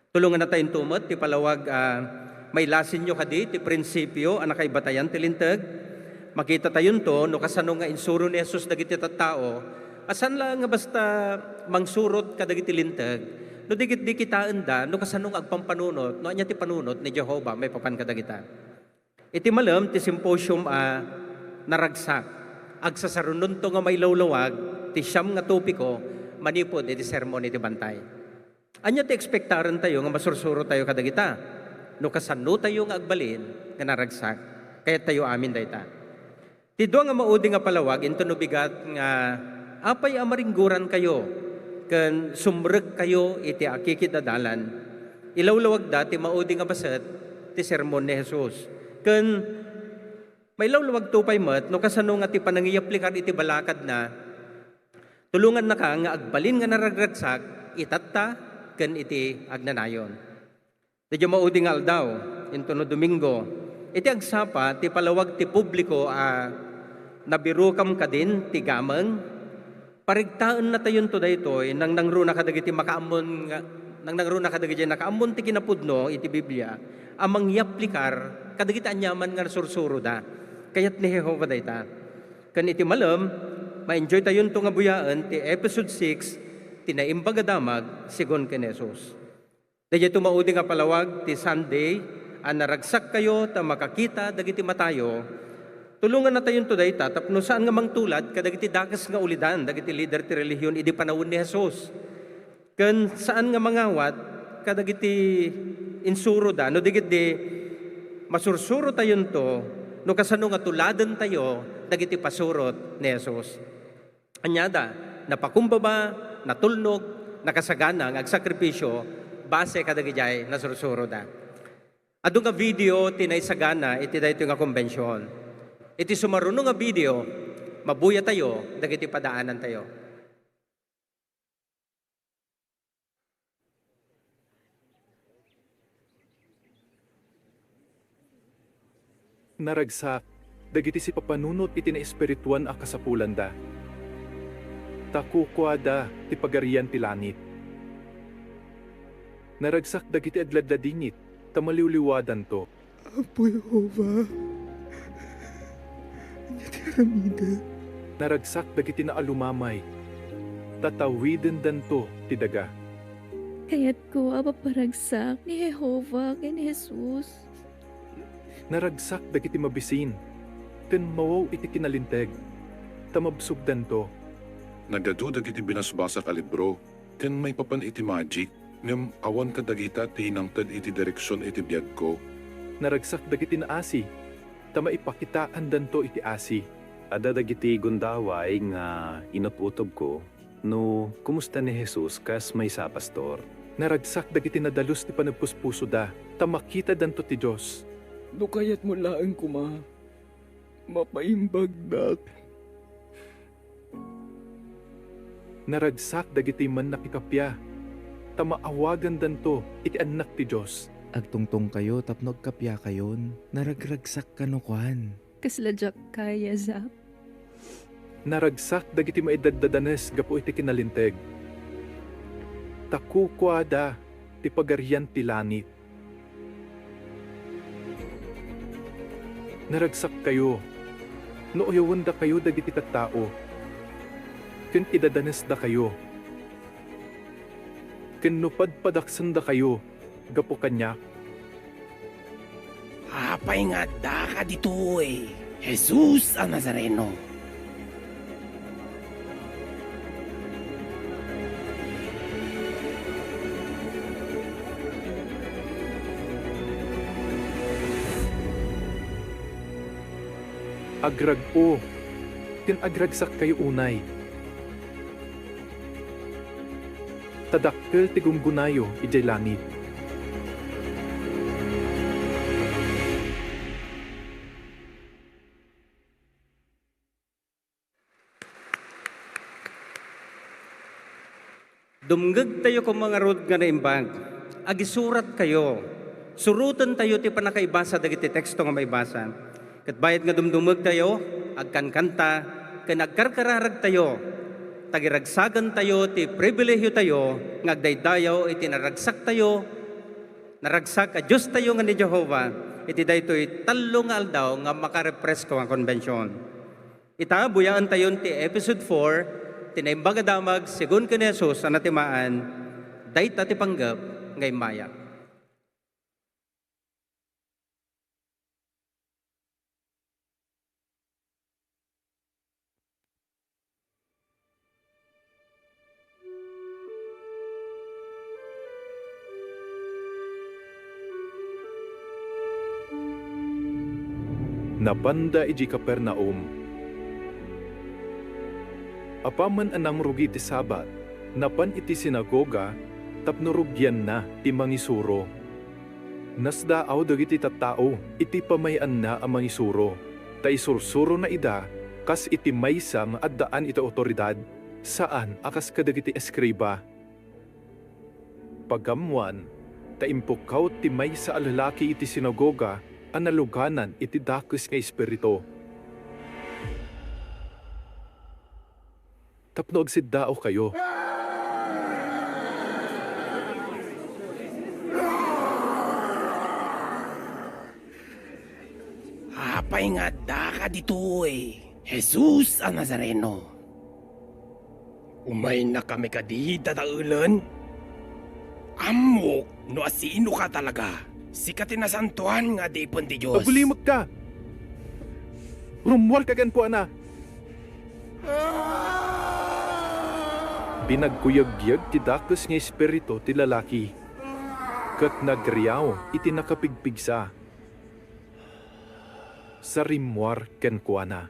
Tulungan na tayong tumot, ti palawag, may lasin nyo kadi, ti prinsipyo, anakay batayan, ti lintag. Makita tayon to, no kasano nga insuro ni Jesus dagiti tattao, asan lang nga basta mangsurot kadagiti lintag, no digit di kita anda, no kasano nga agpampanunot, no anya ti panunot ni Jehova, may papan kadagita. Iti malam, ti symposium naragsak, agsasarunon to nga may lawlawag, ti siyam nga topiko, manipod iti sermon iti bantay. Anya ti ekspektaran tayo nga masursuro tayo kadagita, no kasano tayo nga agbalin nga naragsak, kaya tayo amin dayta. Ti dua nga maudi nga palawag, into no bigat nga apay amaringguran kayo, ken sumreg kayo iti akikidadalan. Ilawlawag da ti maudi nga baset ti sermon ni Jesus. Ken may lawlawag tupay met, no kasano nga ti panangiyaplikar iti balakad na, tulungan na ka nga agbalin nga naragragsak, itatta ken iti agnanayon. Dadyo maudi nga aldaw, into no Domingo, iti agsapa ti palawag ti publiko nabiru kam kadin ti gameng, parigtaan na tayon to daytoy nang nangruna kadagiti makaamon nga nang nangruna kadagiti nakaamon ti kinapudno iti Biblia amang yaplikar kadagiti anyaman nga sursuro da kayat ni Jehova dayta ken iti malam ma-enjoy tayon to nga buyaan ti episode 6 tinaimbagadamag sigon ken Jesus. Dayto maudi nga palawag ti Sunday naragsak kayo ta makakita dagiti matayo. Tulungan na tayon to dayta tapno saan nga mangtulad kadagiti dakas nga ulidan dagiti leader ti relihiyon idi panawon ni Jesus. Ken saan nga mangawat kadagiti insuro da no digit di masursuro tayon to no kasano nga tuladen tayo dagiti pasurot ni Jesus. Anyada napakumbaba, natulnog, nakasagana nga agsakripisyo base kadagiti nasursuro da. Adu nga video tinaysagana iti dayto nga konbensyon. Iti sumaruno nga video, mabuya tayo, dagiti padaanan tayo. Naragsak, dagiti si papanunot iti na espirituan a kasapulan da. Takukwada ti pagarian ti langit. Naragsak dagiti agladladingit, tamaliwliwadan to. Apo Jehova, ti aramida. Naragsak dagiti na alumamay, tatawiden danto ti daga. Kaya't ko apaparagsak ni Jehova ken Jesus. Naragsak dagiti mabisin, ken mawaw iti kinalinteg, tamabsugdan to. Nagadudag iti binasbasa ka libro, ken may papan iti magic, ngem awan ka dagita ti hinangtad iti direksyon iti biyag ko. Naragsak dagiti na asi, tama ipakitaan danto iti asi. Ada dagiti gundaway nga inututob ko, no kumusta ni Jesus kas may sa pastor. Naragsak dagiti nadalus ti panagpuspuso da, tamakita danto ti Diyos. No kaya't mo laang kuma, mapaimbagdak. Naragsak dagiti man nakikapya, tamaawagan danto iti anak ti Diyos. Agtungtong kayo tapno agkapya kayon, naragragsak kanukuan. Kasladyak kaya zap. Naragsak dagiti maidaddadanes gapo iti kinalinteg. Takukwada ti pagarian ti langit. Naragsak kayo, no uyawan da kayo dagiti tattao. Ken idadanes da kayo. Ken no padpadaksan da kayo, gapo kanya. Apay nga da ka dito eh, Jesus ang Nazareno. Agrag-o, ken agragsak kayo unay. Tadakkel ti gunggunayo ijay langit. Dumgag tayo kung mga rod nga naimbag. Agisurat kayo. surutan tayo ti panakaibasa dagiti teksto nga may basa. Kat bayad nga dumdumag tayo, agkankanta, ken agkarkararag tayo, tagiragsagan tayo, ti pribilehyo tayo, nga agdaydayaw, iti naragsak tayo, naragsak a Diyos tayo nga ni Jehovah, iti daytoy talo nga aldaw nga makarepress ko nga konbensyon. Ita, buyaan tayo ti episode 4, tinaimbaga damag, sigun ka ni Jesus, anatimaan, dayta ti panggap, ngay maya. Napanda iji Kapernaum. Apaman anang rugi ti Sabat, napan iti sinagoga, tapno rugyan na ti mangisuro. Nasdaaw dagiti tattao, iti pamayan na ang mangisuro. Ta isursuro na ida, kas iti maysang at daan iti otoridad, saan akas kadagiti eskriba. Pagamuan, ta impukaw ti maysa a lalaki iti sinagoga, analuganan iti dakes nga espiritu. Tapno agsiddao kayo. Apay nga da ka dito Jesus ang Nazareno. Umay na kami kadi dadaulan. Amok, no asino ka talaga. Sikatin na santuan nga di pon ti Diyos. Agulimot ka! Rumwar ka gan po, ana! Pinagkuyag-yag ti dakes nga espiritu ti lalaki. Kat nagriyaw iti nakapigpigsa. Sa rimwar ken kuana.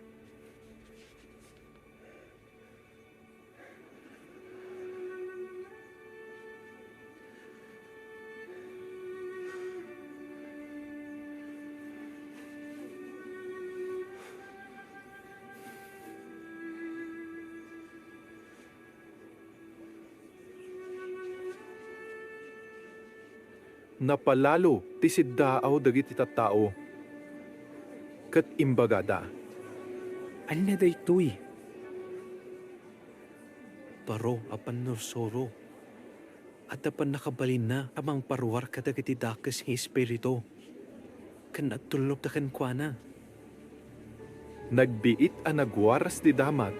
Napalalo ti siddaaw dagiti tattao. Kat imbagada. Alna daytoy. Paro apan nursoro. At apan nakabalin na amang paruwar kadagiti dakes ng espiritu. Kan agtulog ta kan kuana. Nagbiit a nagwaras di damat,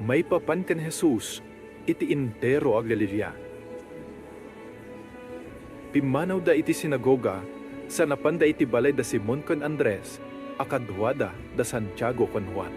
may papan ken Jesus, iti intero a Galilea. Pimanaw da iti sinagoga, sa napanda iti balay da Simon kon Andres, akadwada da Santiago kon Juan.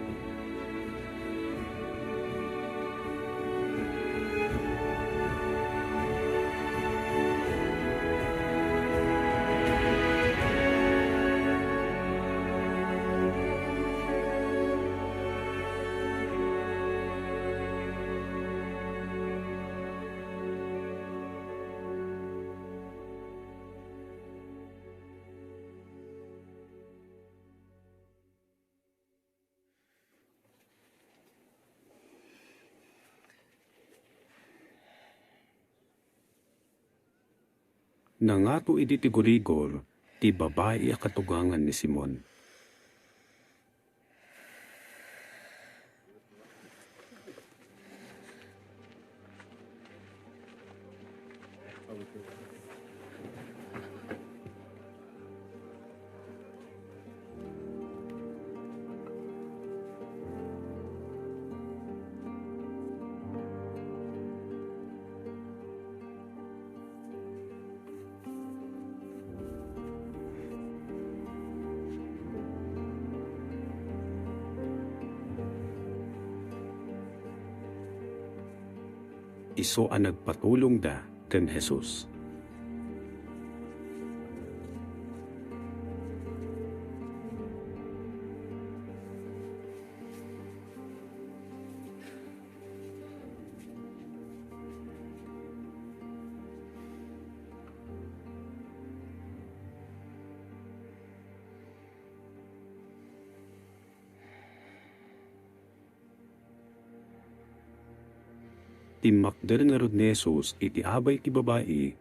Nangato iti ti gurigor, ti babae a katugangan ni Simon. Iso ang nagpatulong da ken Jesus. Timakder nga rod ni Jesus iti abay ti babae,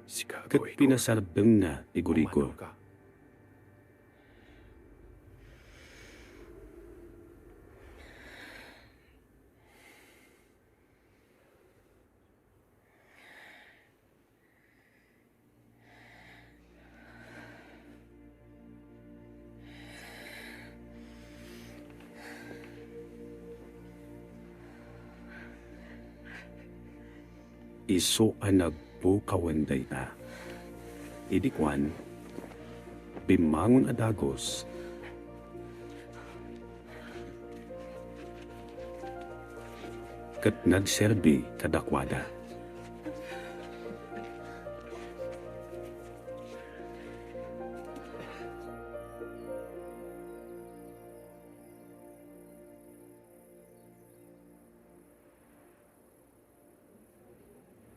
kat pinasardeng na ti Gurigor. Iso ang nagpukawanday na. Idikwan, bimangon adagos, kat nagserbi kadakwada.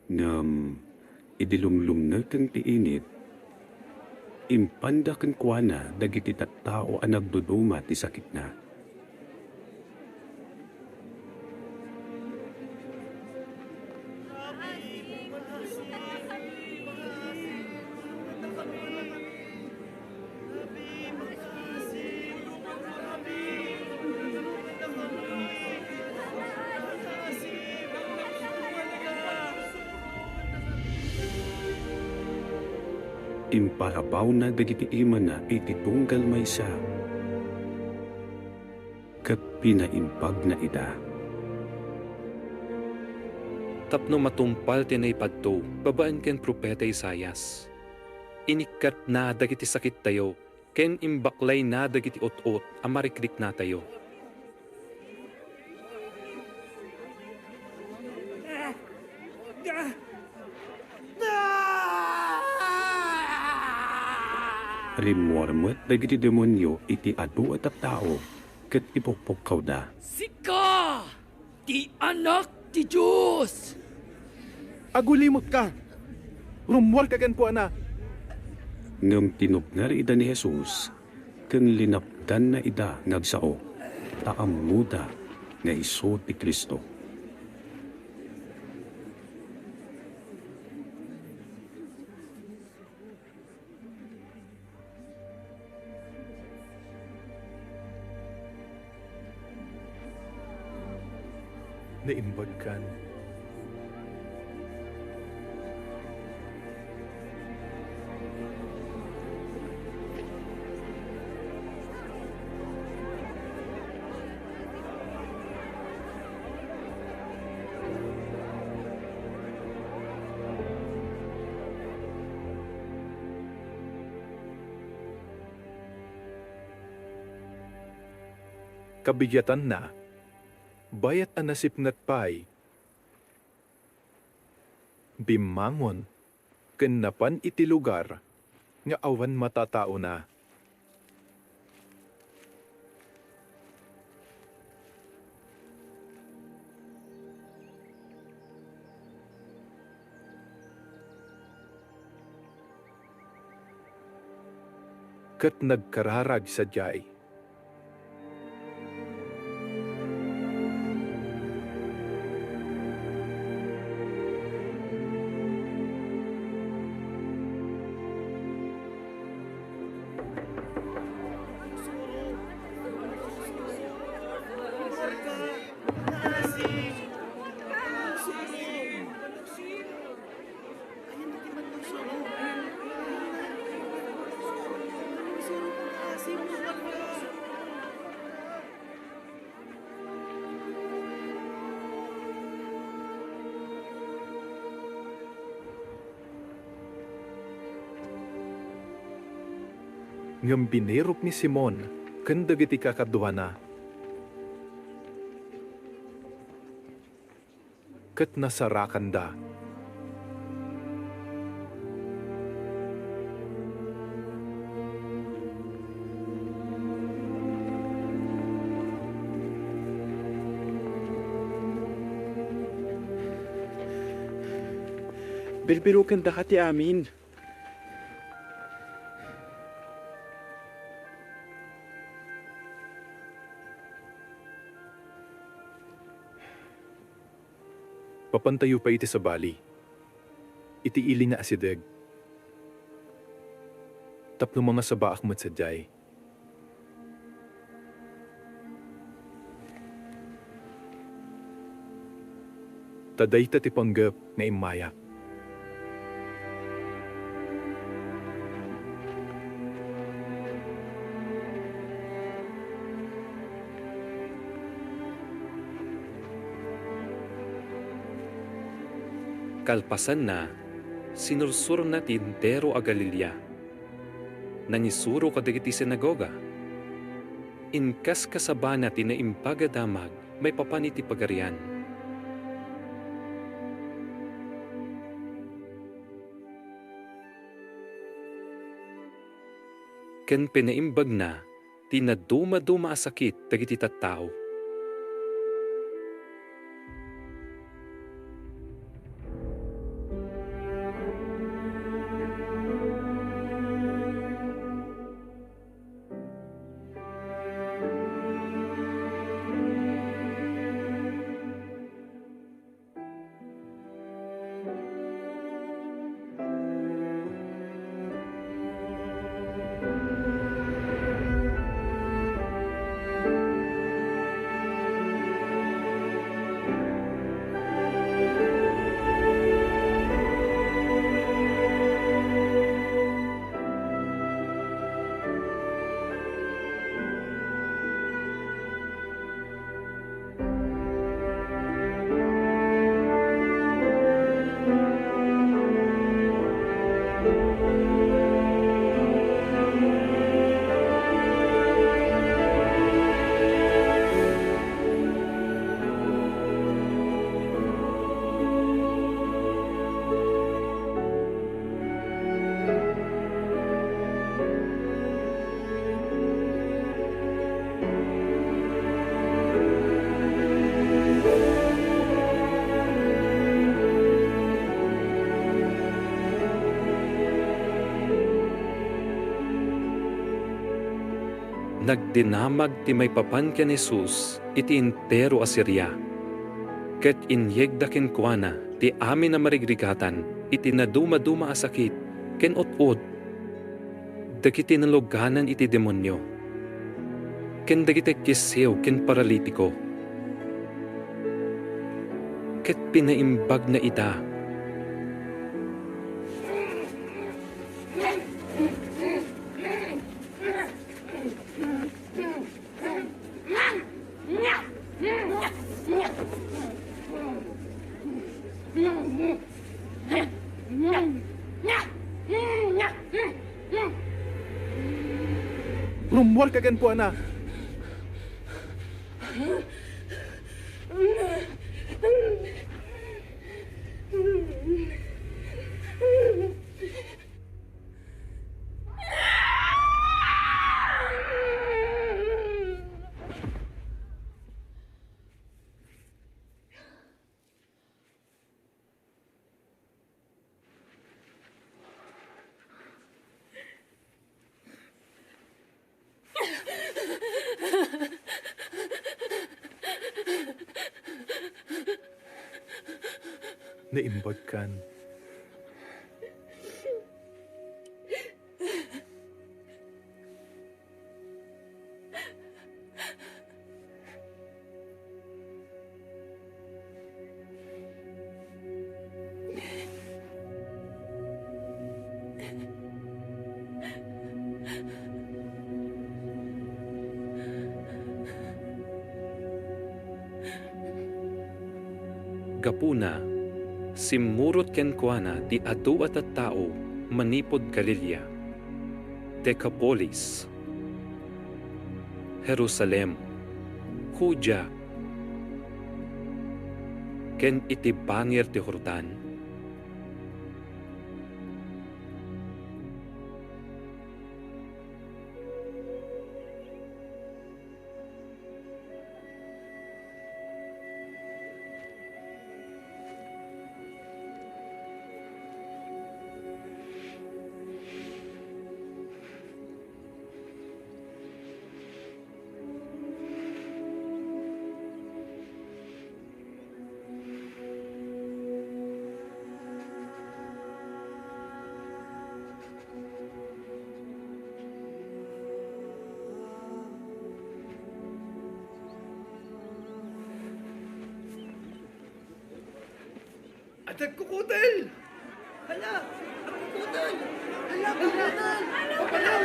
Ngam, idilumlum kang tiinit, impanda kang kuana dagiti tattao ang nagduduma ti sakit na. Imparabaw na dagiti ima na iti tunggal maysa. Kat pinaimpag na ida. Tapno matumpal tinay padto, babaan ken propeta Isayas. Inikat na dagiti sakit tayo, ken imbaklay na dagiti ot-ot, amarikrik na tayo. Rimwarmet dagiti demonyo iti adu at tao, kat ipokpokkaw da. Sika! Ti anak ti Diyos! Agulimot ka! Rumwar ka gan po, ana! Ngam tinupngar ida ni Jesus, kang linapdan na ida ngagsao, taamuda nga iso ti Kristo. Naimbag kan. Kabigatan na, bayat ang nasipngat pay, bimangon, kenapan iti lugar, nga awan matatao na. Kat nagkararag sa jay. Ngam binirop ni Simon, kandagiti kakadwa na. Kat nasarakan da. Bilbilukan da kati amin. Papantayo pa iti sa bali. Iti ili na asideg. Tapno mga sabaak mo't sadyay. Taday ti panggap na imaya. Kalpasan na, sinursuro na ti entero a Galilea. Nangisuro kadagiti sinagoga. Inkas kasabana ti naimbagadamag may papaniti pagarian. Ken pinaimbag na, ti naduma-duma a sakit dagiti tattao. Nagdinamag ti may papan ken Jesus iti entero a Siria. Ket inyegda ken kuana ti amin na marigrigatan iti naduma-duma a sakit ken ot-ot. Dagiti naluganan iti demonyo. Ken dagiti kisew ken paralitiko. Ket pinaimbag na ita. Rumwal ka gan po, ana. Naimbag kan. Gapuna, simurot ken kuana ti adu at tao manipod Galilea, Decapolis, Jerusalem, Judea, ken iti bangir ti Jordan. Atag kukutel! Hala! Kukutel! Hala! Kukutel!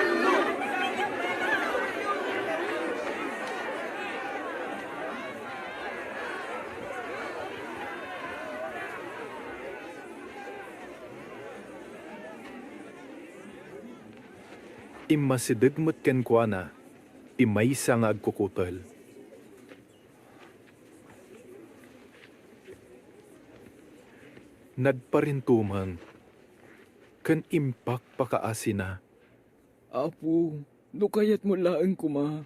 Imasidagmat ken kuana, ti maysa nga agkukutel. Nagparintuman, kan impak pakaasina. Apo, no kayat mo laang kuma.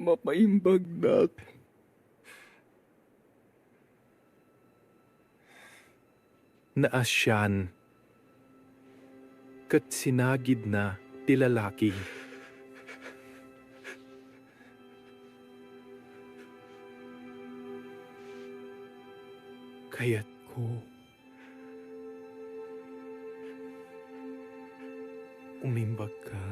Mapaimbag na. Naasyan, kat sinagid na ti lalaki. Kaya't ko umimbag ka.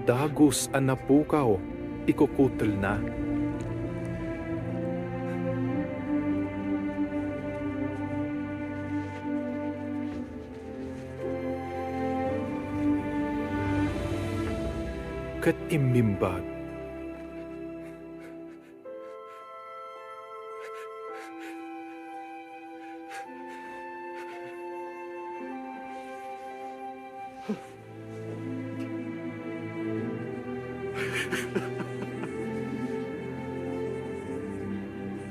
Dagos ang napukaw, ikukutel na. Kat imimbag.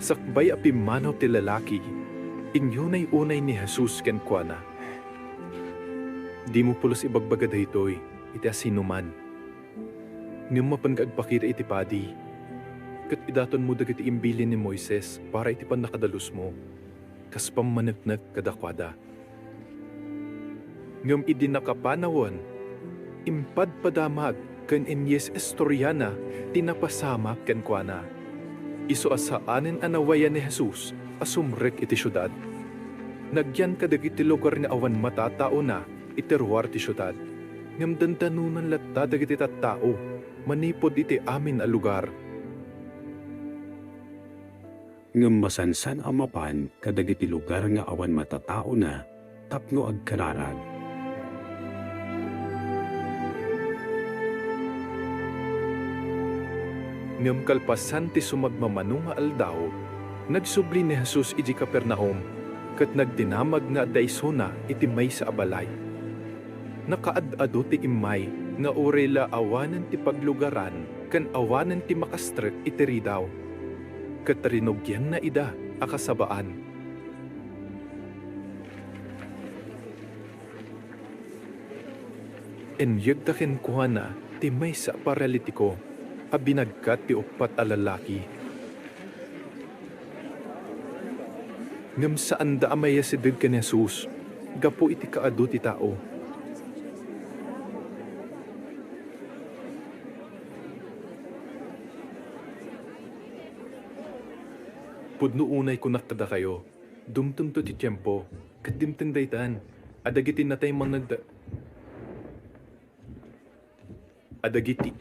Sakbay apimanaw ti lalaki, inyunay unay ni Jesus ken kuana. Di mo pulos ibagbaga daytoy, iti asinuman. Ngem mapan agpakita iti padi, ket idaton mo dagiti imbilin ni Moises para iti nakadalus mo, kas pamanagnag kadakwada. Ngem idi nakapanawan, impad padamag ken inyes istoryana tinapasama ken kuana. Isu asaanen anawayan ni Jesus asumrek iti syudad. Nagyan kadagiti lugar nga awan matatao na iti ruar ti syudad. Ngem dandanunan latta dagiti tattao manipod iti amin a lugar. Ngem masansan amapan kadagiti lugar nga awan matatao na tapno agkararag. Ngem kalpasan ti sumagmamano nga aldaw, nagsubli ni Jesus iti Capernaum, ket nagdinamag nga daysona iti maysa a balay. Nakaad-ado ti imay nga orela awanan ti paglugaran ken awanan ti makastrek iti ridaw. Ket rinugyan na ida a kasabaan. Enyegda ken kuana ti maysa paralitiko a binagkat ti upat a lalaki. Ngem saan da amaya si Dud ken Jesus, gapo iti kaadu ti tao. Pudno unay kunak kada kayo, dumtum to ti tiyempo, kat dimteng daytan, adagiti natay mga adagiti.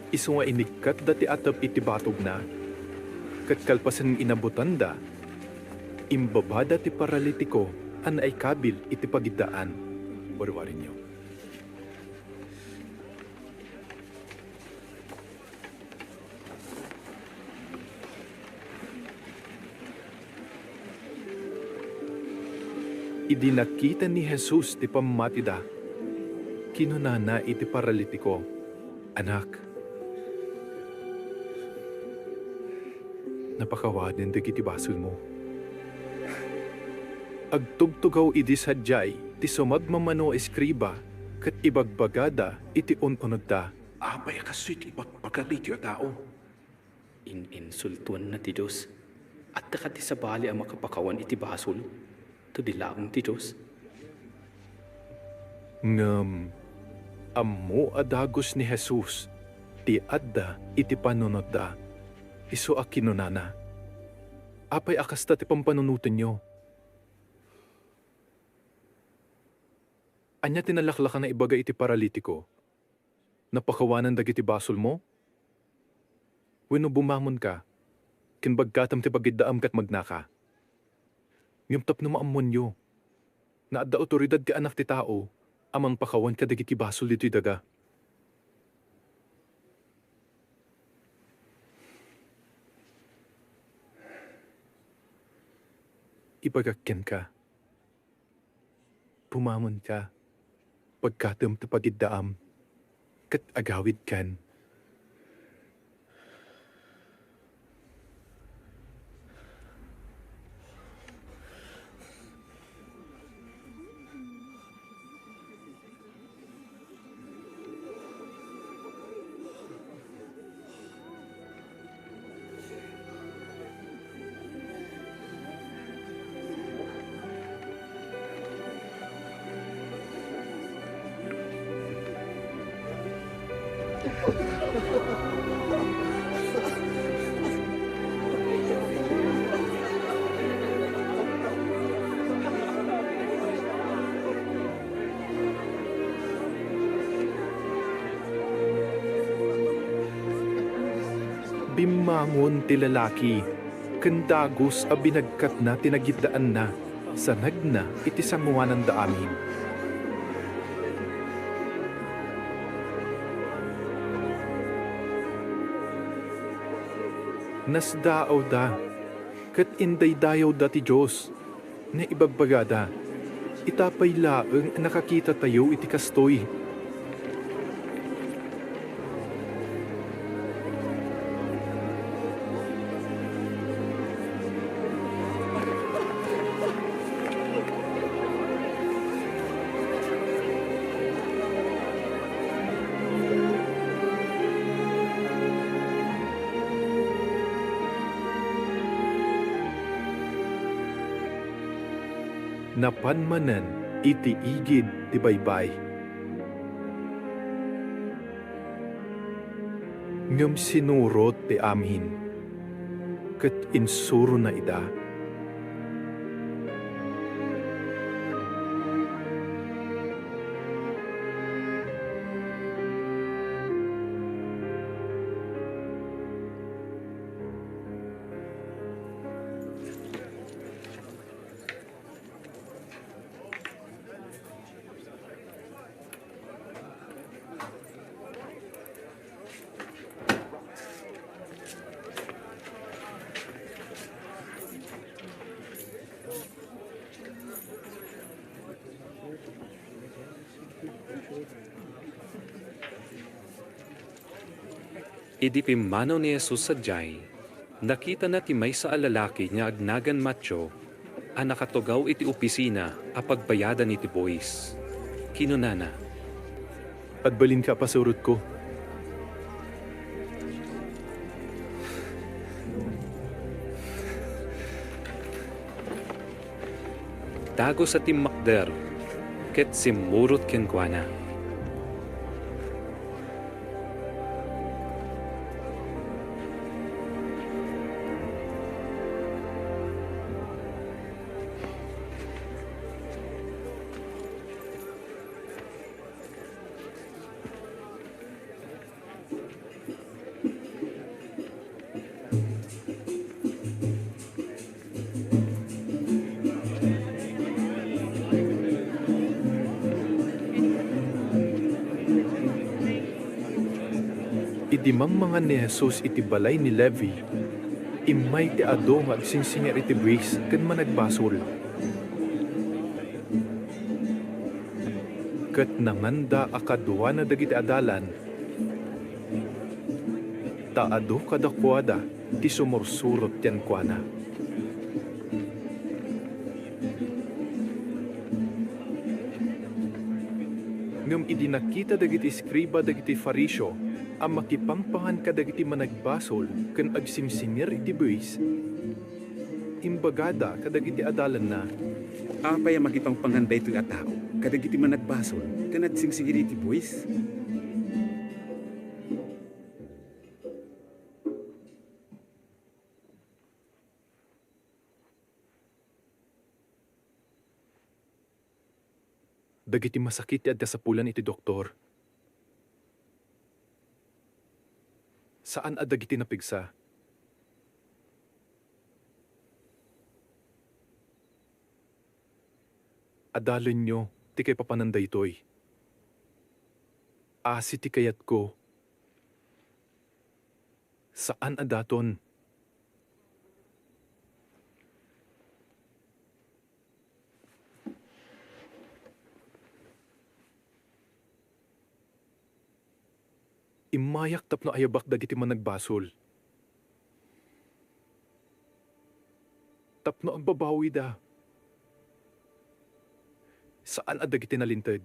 Isu nga inikat dati atap iti batog na, kat kalpasan inabutanda, imbabada ti paralitiko, an ay kabil iti pagidaan. Warwarin niyo. idinakita ni Jesus ti pamatida. Kinunana iti paralitiko, anak, napakawaden dagiti basol mo. Agtugtugaw idi sadyay, ti sumagmamano eskriba, kat ibagbagada iti ununod da. Apay akasoy ti pagpagalit yung tao. Insultuan na ti Diyos, at takati sa bali ang makapakawan iti basol, to dilaang ti Diyos. Ngam, ammo adagos ni Jesus, ti adda iti panunod da, iso a kinunana. Apay akasta ti pampanunutan nyo. Anya tinalaklakan na ibaga iti paralitiko, napakawanan dagiti basol mo? Wenno bumamon ka, kinbagkatam ti bagiddaam kat magnaka. Ngem tapno maammon yo, na adda otoridad ka anak ti tao, amang pakawan ka dagiti basol dito'y daga. Ibagakyan ka. Pumamon ka. Pagkatam ti pagiddaam, kat agawid kan. Bimangon ti lalaki, kendagos a binagkat na tinagitdaan na, sanag na iti sanguanan da amin. Nasdaaw da, kat inday dayaw da ti Diyos, na ibagbagada, itapay laeng nakakita tayo iti kastoy. Napanmanan iti igid ti baybay. Ngem sinurot ti amin, ket insuro na ida. Idi pimano ni Jesus sadyay, nakita na ti may sa alalaki nga agnagan matyo, a nakatugaw iti opisina a pagbayadan iti boys. Kinunana, Adbalin ka pasurot ko. tago sa timmakder, ket simurot kenkwana. Idimang mga ni Jesus iti balay ni Levi, imay ti ado nga agsinsinger iti buwis ken managbasol. ket nanganda akadwa na dagiti adalan, taado kadakwada ti sumursurot yan kuana. Ngem idi nakita dagiti skriba dagiti farisyo ang makipangpangan kadagiti managbasol ken agsimsingir iti buwis. Imbagada kadagiti adalan na apay ang makipangpangan daytoy a tao kadagiti managbasol ken agsimsingir iti buwis. dagiti masakit ti adda sa pulan iti doktor. Saan ad dagiti napigsa? Adalon nyo, ti kay papananda ito'y. Asi ti kayat ko. Saan adaton? Imayak tapno ayabak dagiti managbasol. Tapno ang babawi da. Saan ad dagiti nalintad?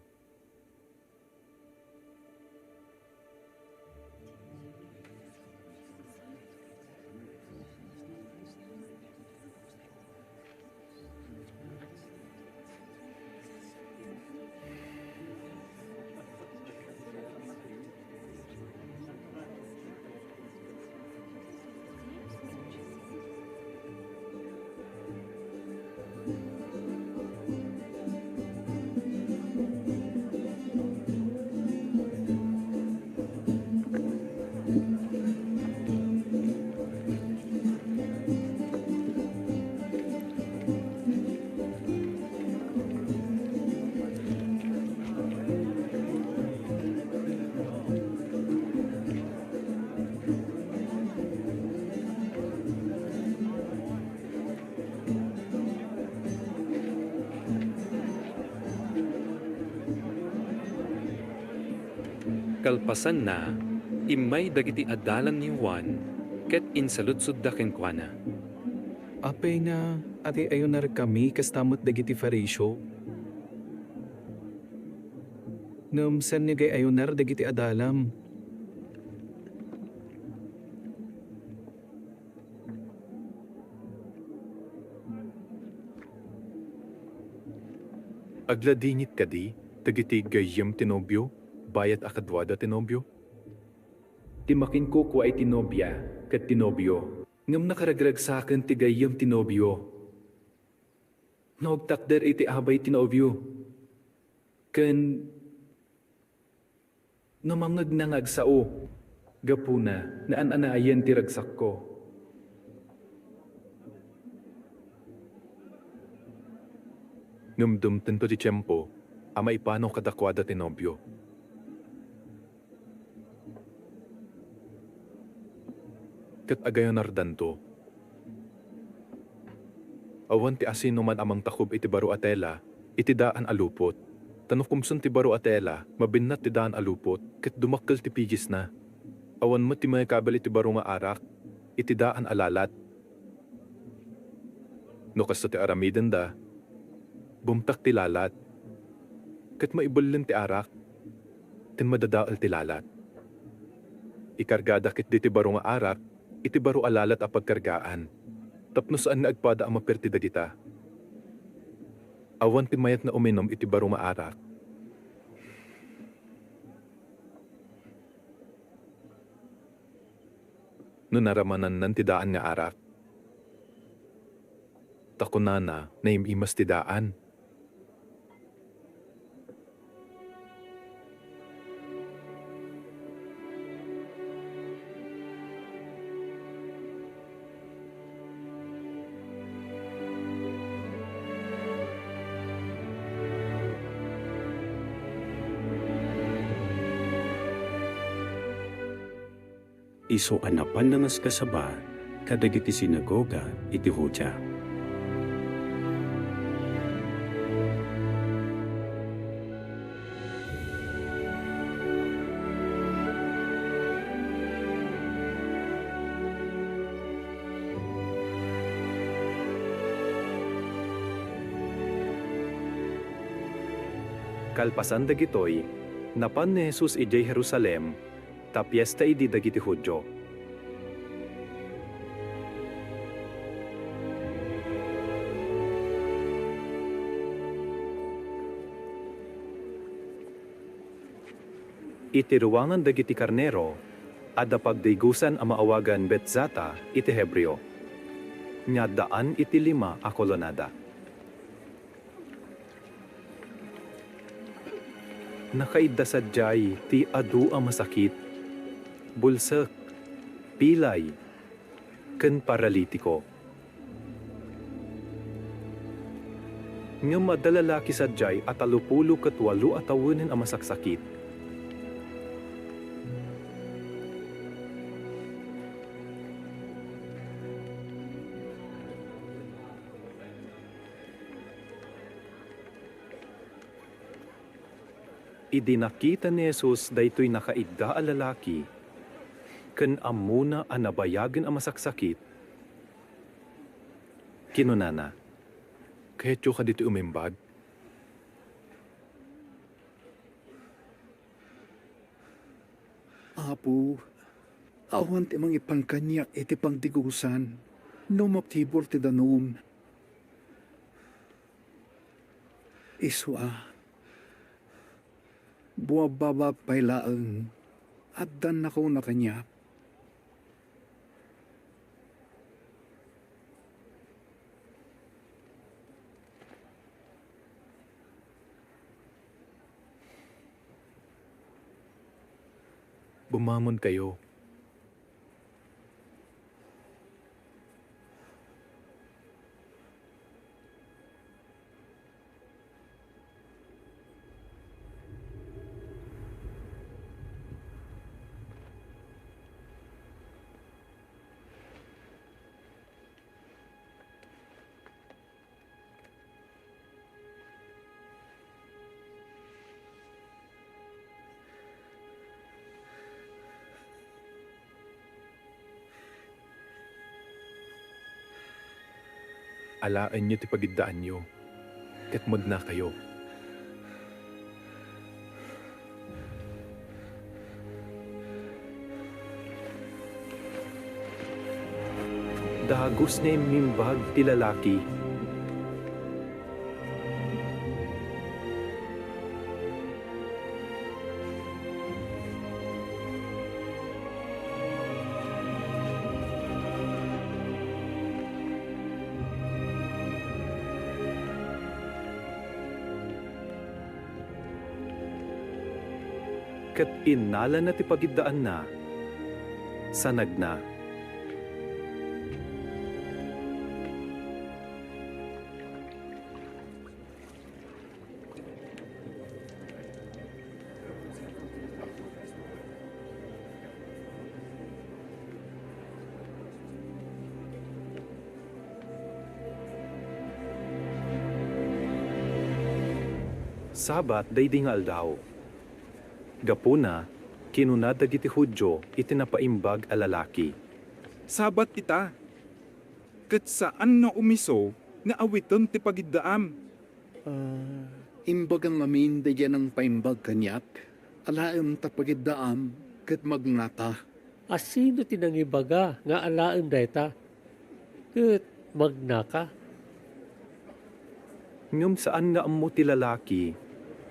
Kalpasan na, imay dagiti adalan ni Juan, ket insaludsud da kenkwana. Apay nga, ati ayon na kami kastamot dagiti farisyo. Ngam san niya gay ayon na dagiti adalam. Agladingit kadi, dagiti gayem tinobyo, bayat akadwada tinobyo? Timakin ko ko ay tinobya, kat tinobyo. Ngam nakaragrag sa akin ti gayem tinobyo. Naugtakder iti abay tinobyo. Ken namangag nangag sao, gapuna na ananayan ti ragsak ko. Ngumdum tento ti tiyempo, amay pano kadakwada tinobyo. Kat agayon nardanto. Awan ti asin man amang takob iti baro atela, iti daan alupot. Tanong kumsun ti baro atela, mabinat ti daan alupot, kat dumakkel ti pigis na. Awan mo ti may kabal iti baro nga arak, iti daan alalat. No kasto ti aramiden da, bumtak ti lalat. Kat maibulin ti arak, tin madadaal ti lalat. Ikargada kit di ti baro nga arak, iti baro alalat a pagkargaan. Tapno saan na agpada ang maperti dagita. Awan ti mayat na uminom iti baro maarak. No naramanan nan ti daan nga arak. Takunana na imimas ti daan. Iso anapan nangas kasaba, kadagiti sinagoga iti Judea. Kalpasan dagitoy, napan ni Jesus ijay Jerusalem, ta piyesta idi dagiti Hudyo. Iti ruangan dagiti karnero, adda pagdigusan ang maawagan Betzata iti Hebreo. Nya daan iti 5 a kolonada. Nakaidda sadyay ti adu a masakit, bulsak, pilay, ken paralitiko. Nga madalalaki sadyay at 38 at awunin a masaksakit. Idinakita ni Jesus daytoy nakaidda a lalaki, ken ammuna a nabayagen a masaksakit. Kinunana, Kahit ka dito umimbag? Apo, awan ti mang ipangkanyak iti pangdigusan, no maptibor ti danom. Iswa, buwababa pailaang, at dan ako na kanya. Bumamon kayo. Alaan niyo ti pagidaan niyo, ket na kayo. Dagos na imimbag ti lalaki. Kat inala na ti pagidaan na, sanag na. Sabat daydi nga aldaw. Gapuna, kinuna dagiti Hudyo iti napaimbag a lalaki. Sabat ita. Ket saan na umiso nga awiton ti pagiddaam? Imbagang amin dayyan ang paimbag kanyak, alaem ta pagiddaam, ket magnata. Asino tinangibaga nga alaem dayta? Ket magnaka? Ngem saan nga ammo ti lalaki,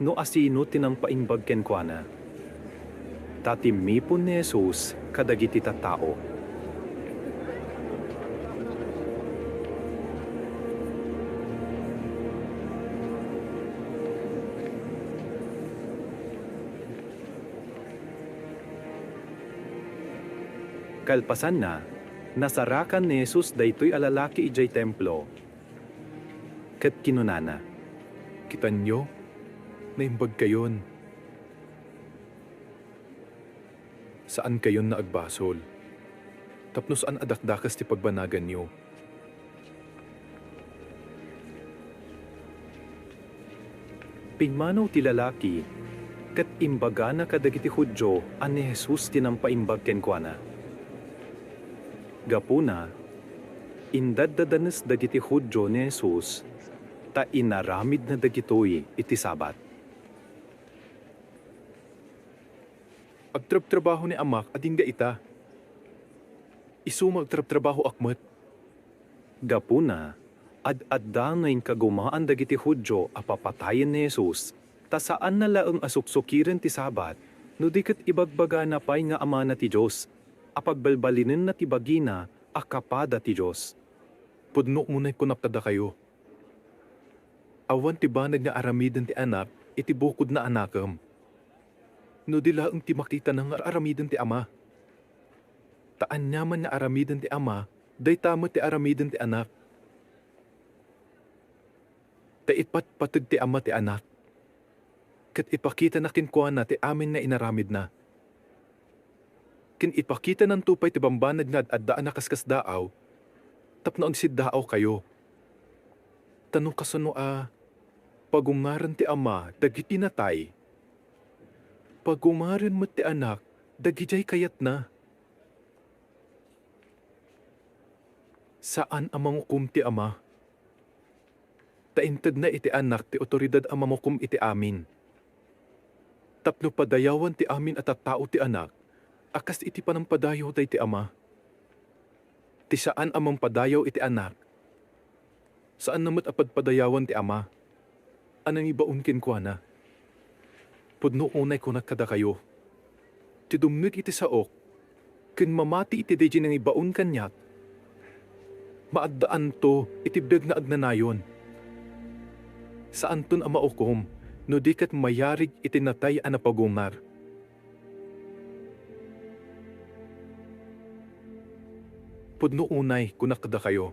no asino tinang paimbag kenkwana? Tatimipon ni Jesus kadagiti tattao. Kalpasan na, nasarakan ni Jesus daytoy a lalaki ijay templo. Ket kinunana, Kitan nyo, naimbag kayon. Saan kayon na agbasol? Tapno saan adakdakas ti pagbanagan nyo? Pingmanaw ti lalaki, ket imbaga na kadagiti Hudyo an ni Jesus tinampaimbag kenkwana. Gapuna, indaddadanes dagiti Hudyo ni Jesus, ta inaramid na dagitoy iti Sabat. Agtrab-trabaho ni amak ading ga ita. Isu magtrab-trabaho akmet. Gapuna, ad-adda ngayon kagumaan dagiti Hudyo apapatayin ni Jesus, ta saan na laeng asuksukiren ti Sabat, no diket ibagbaga na pay nga ama na ti Diyos, apagbalbalinin na ti bagina, akapada ti Diyos. Pudno unay kunaptada kayo. Awan ti banag nga aramiden ti anak, iti bukod na anakam. No dilaeng ti makita ng aramiden ti ama. Taan naman nga aramiden ti ama, day tamo ti aramiden ti anak. Taitpat patid ti ama ti anak. Kat ipakita na kinkwana ti amin na inaramid na. Kin ipakita ng tupay ti bambanad nga at-addaan na kaskas daaw, tapno ang siddaaw kayo. Tanong kasano pagungaran ti ama, dagiti natay. Pagungaran mo ti anak, dagijay kayat na. Saan amang hukum ti ama? Taintad na iti anak ti otoridad amang hukum iti amin. Tapno padayawan ti amin at tao ti anak, akas iti panang padayaw day ti ama. Ti saan amang padayaw iti anak? Saan namat apad padayawan ti ama? Anang ibaon kinkwana? Pudno unay ko nakada kayo. Ti dumnit iti saok, kin mamati iti deji ng ibaon kanyak, maaddaan to itibdag na agnanayon. Saan ton ama ukom, no di kat mayarig itinatay ana pagungar. Pudno unay kunakda kayo.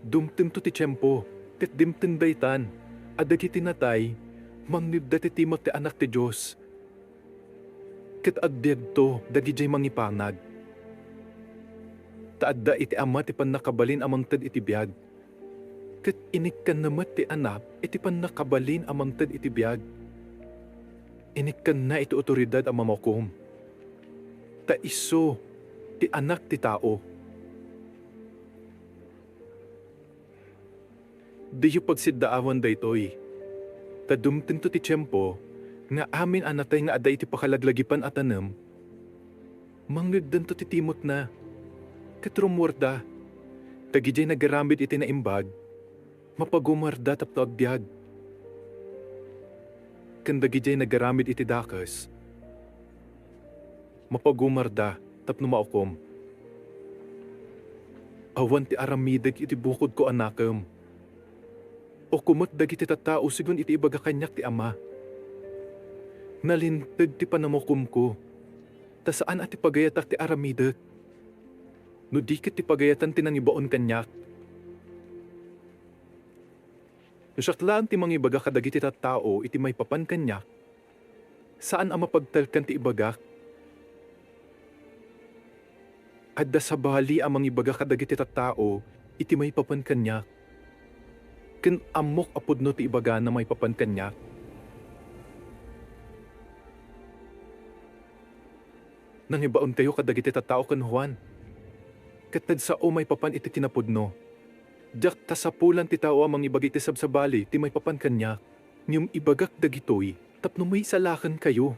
Dumtim to ti tiyempo, tit dimtim daytan, adagi tinatay, mangnibda ti timot ti anak ti Diyos. Kat agbiag to, dagijay mangipanag. Taadda iti ama ti pannakabalin amang tad iti biag. Kat inikkan namat ti anak, iti pannakabalin amang tad iti biag. Inikkan na iti otoridad ang mamakom. Ta iso, ti anak ti tao. Diyo pagsiddaawan daytoy. Ta dumtin to ti tiyempo, nga amin anatay nga aday iti pakalaglagipan at anam, manggagdan to ti timot na, katrumwarda, tagijay nagaramid iti naimbag, mapagumarda tapno agbiag. Kandagijay nagaramid iti dakas, mapagumarda tapno maukom. Awan ti aramidag iti bukod ko anakam, o kumot dagiti tattao sigun iti ibaga kanyak ti ama. Nalintag ti panamukom ko, ta saan ati pagayatak ti aramidak? No di ket ti pagayatan ti nangibaon kanyak. No saklaan ti mangibaga kadagiti tattao iti may papan kanyak, saan ang mapagtalkan ti ibagak? Adda sa bali ang mangibaga kadagiti tattao iti may papan kanyak. Ken amok apudno ti ibaga na may papan kanyak. Nangibaon kayo kadagiti tattao ken Juan. Katad sa may papan iti tinapudno. Diyak tasapulan ti tao amang ibagi ti sabsabali ti may papan kanyak. Ngem ibagak dagitoy tapno may salakan kayo.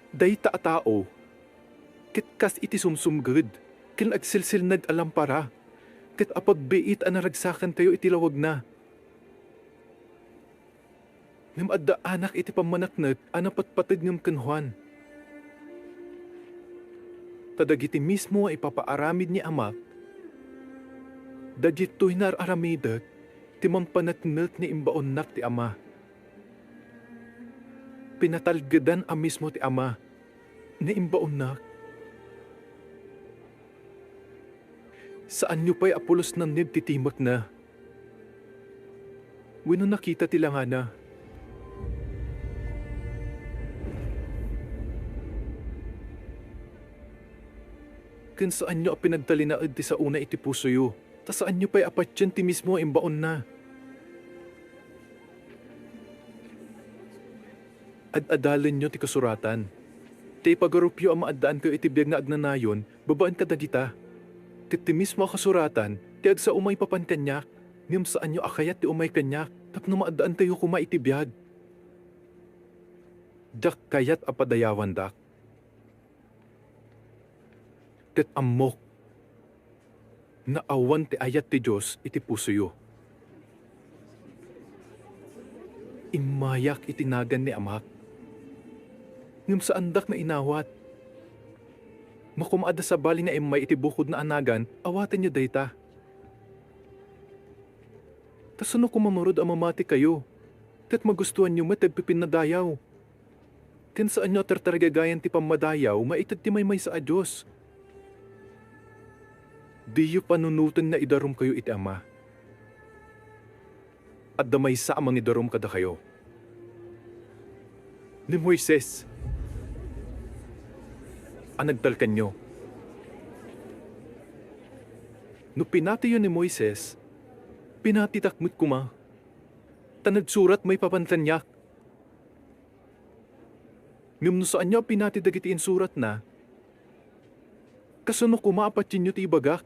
Dayta a tao. Ket kas iti sumsumged ken agsilsilnad alampara. Ket apagbiit a naragsakan kayo iti lawag na. Ngem adda anak iti pamanaknet anapatpatid ngem ken Juan. Tadagiti mismo ay ipapaaramid ni amak. Dagitoy nararamidak ti mangpanatnet ni imbaon nak ti ama. Pinatalgedan a mismo ti ama ni imbaon nak. Saan nyo pa'y apulos ng nib titimot na? Wino nakita ti langana. Ken saan nyo apinagtalinaad ti sa una iti puso yo? Ta saan nyo pa'y apatyan ti mismo imbaon na? Ad-adalan nyo ti kasuratan. Ti pagarupyo ang maadaan kayo iti biyag na agnanayon, babaan ka dagita. Ket ti mismo kasuratan, ti ag sa umay papan kanyak, ngem saan nyo akayat ti umay kanyak, tapno maadaan tayo kuma iti biyag. Jak kayat apadayawan dak. Ket amok na awan ti ayat ti Diyos iti pusoyo. Imayak itinagan ni amak. Ngam sa andak na inawat. Makumada sa bali na imay iti bukod na anagan, awaten niyo dayta. Tasano kumamurod ang mamati kayo? Kat magustuhan niyo matagpipin na dayaw. Ken saan niyo tartaragagayan ti pamadayaw, maitad ti may sa Diyos. Di yu panunutan na idarom kayo iti ama. At damay sa amang idarom kada kayo. Ni Moises, anagdalkan nyo. No pinati yun ni Moises, pinatitakmut kuma. Tanagsurat may papantanyak. Ngam no saan nyo pinati dagitiin surat na, kasano kumaapat yun nyo ti ibagak.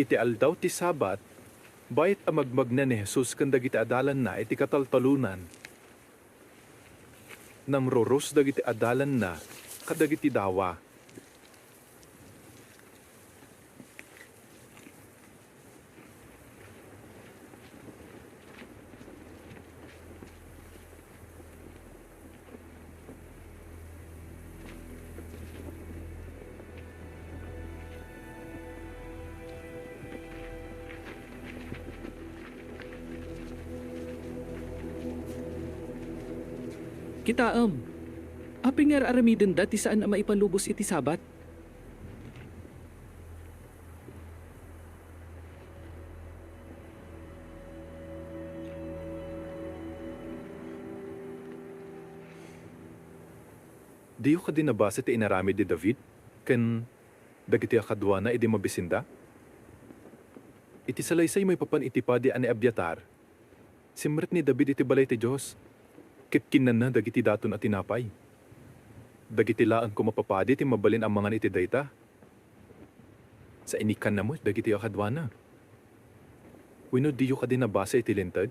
Iti aldaw ti Sabat, bayit amagmag na ni Jesus kanda giti adalan na iti kataltalunan. Namroros dagiti adalan na kadagiti dawa. Kitaam, aping nga aramiden dati saan na maipalubos iti Sabat? Diyo ka din nabasa ti inarami di David, ken dagiti akadwa na idi mabisinda? Iti salaysay may papan iti pa di ani Abiatar, simret ni David iti balay ti Diyos. Ket kinan na dagiti daton at tinapay. Dagiti laan ko mapapadi ti mabalin ang mga iti dayta. Sa inikan na mo, dagiti akadwana. Wino diyo ka din nabasa iti lintad,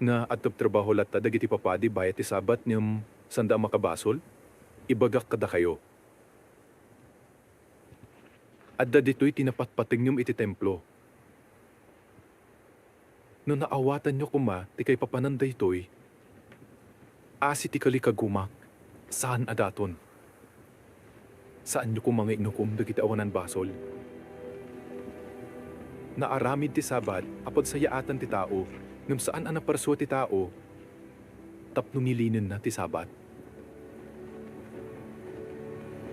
nga atop trabaho lata dagiti papadi bayat ti Sabat niyong sanda makabasol, ibagak kada kayo. Adda dito'y tinapatpating niyong iti templo. No naawatan niyo kuma, ti kay papananday to'y, asi ti kalikagumak, saan adaton? Saan nyo kung mga inukum dagiti awanan basol? Naaramid ti Sabat, apod sayaatan ti tao, ngam saan anaparso ti tao, tapno nilinin na ti Sabat.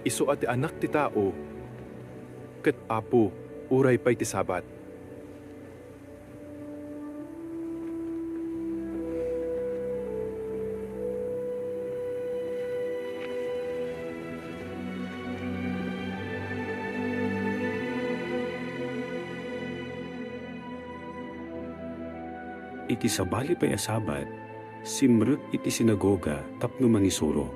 Iso at ti anak ti tao, ket apo, uray pa'y ti Sabat. Iti sabali pa'y asabat, simrek iti sinagoga tapno mangisuro.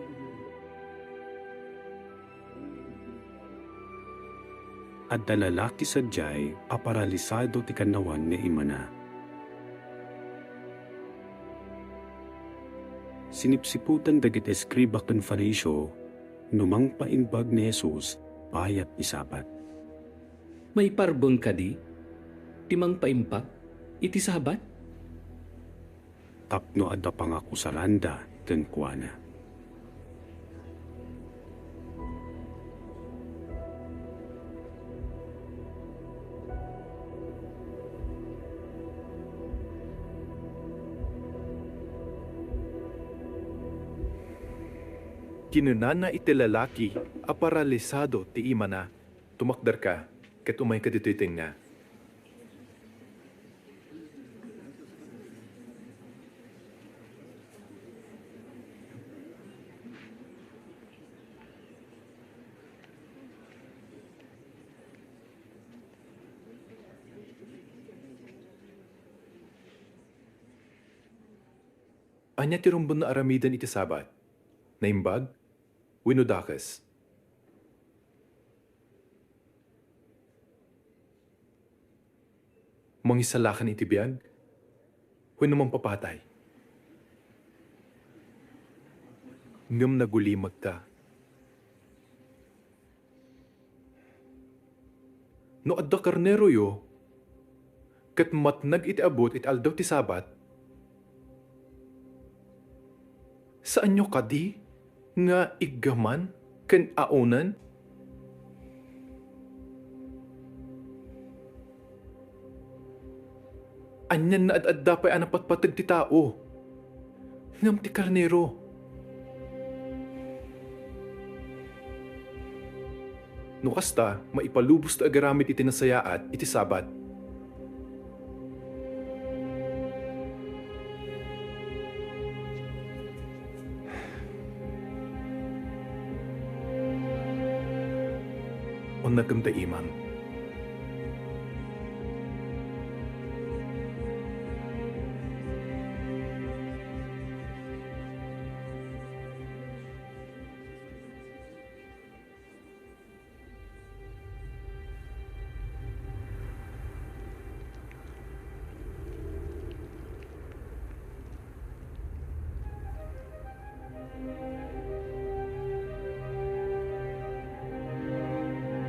At dalalaki sadyay, aparalisado ti kanawan ni imana. Sinipsiputan dagiti eskriba ken fariseo, Numang paimbag ni Jesus, payat isabat. May parbon ka di? Timang paimpak? Iti sabat? Tapno adda pangako sa landa, ken kuana. Kinunana iti lalaki, a paralisado ti ima na. Tumakdar ka, ket umay ka dito'y na. Anya ti rumbun na aramidan iti sabat. Naimbag? Winudakas. Mangisalakan iti biyag? Wino mang papatay. Ngam nagulimag ta. No adda karnero yo, kat matnag iti abot iti aldaw ti sabat, saan nyo kadi nga iggaman ken aunan? Anyan na ad-adda pa'y anapatpatag ti tao. Ngam ti karnero. No kasta, maipalubos ta agaramit iti nasayaat iti sabat. O nagkamta imam.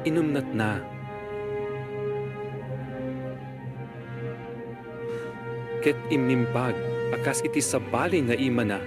Inumnat na. Ket imimbag, akas iti sabali nga ima na.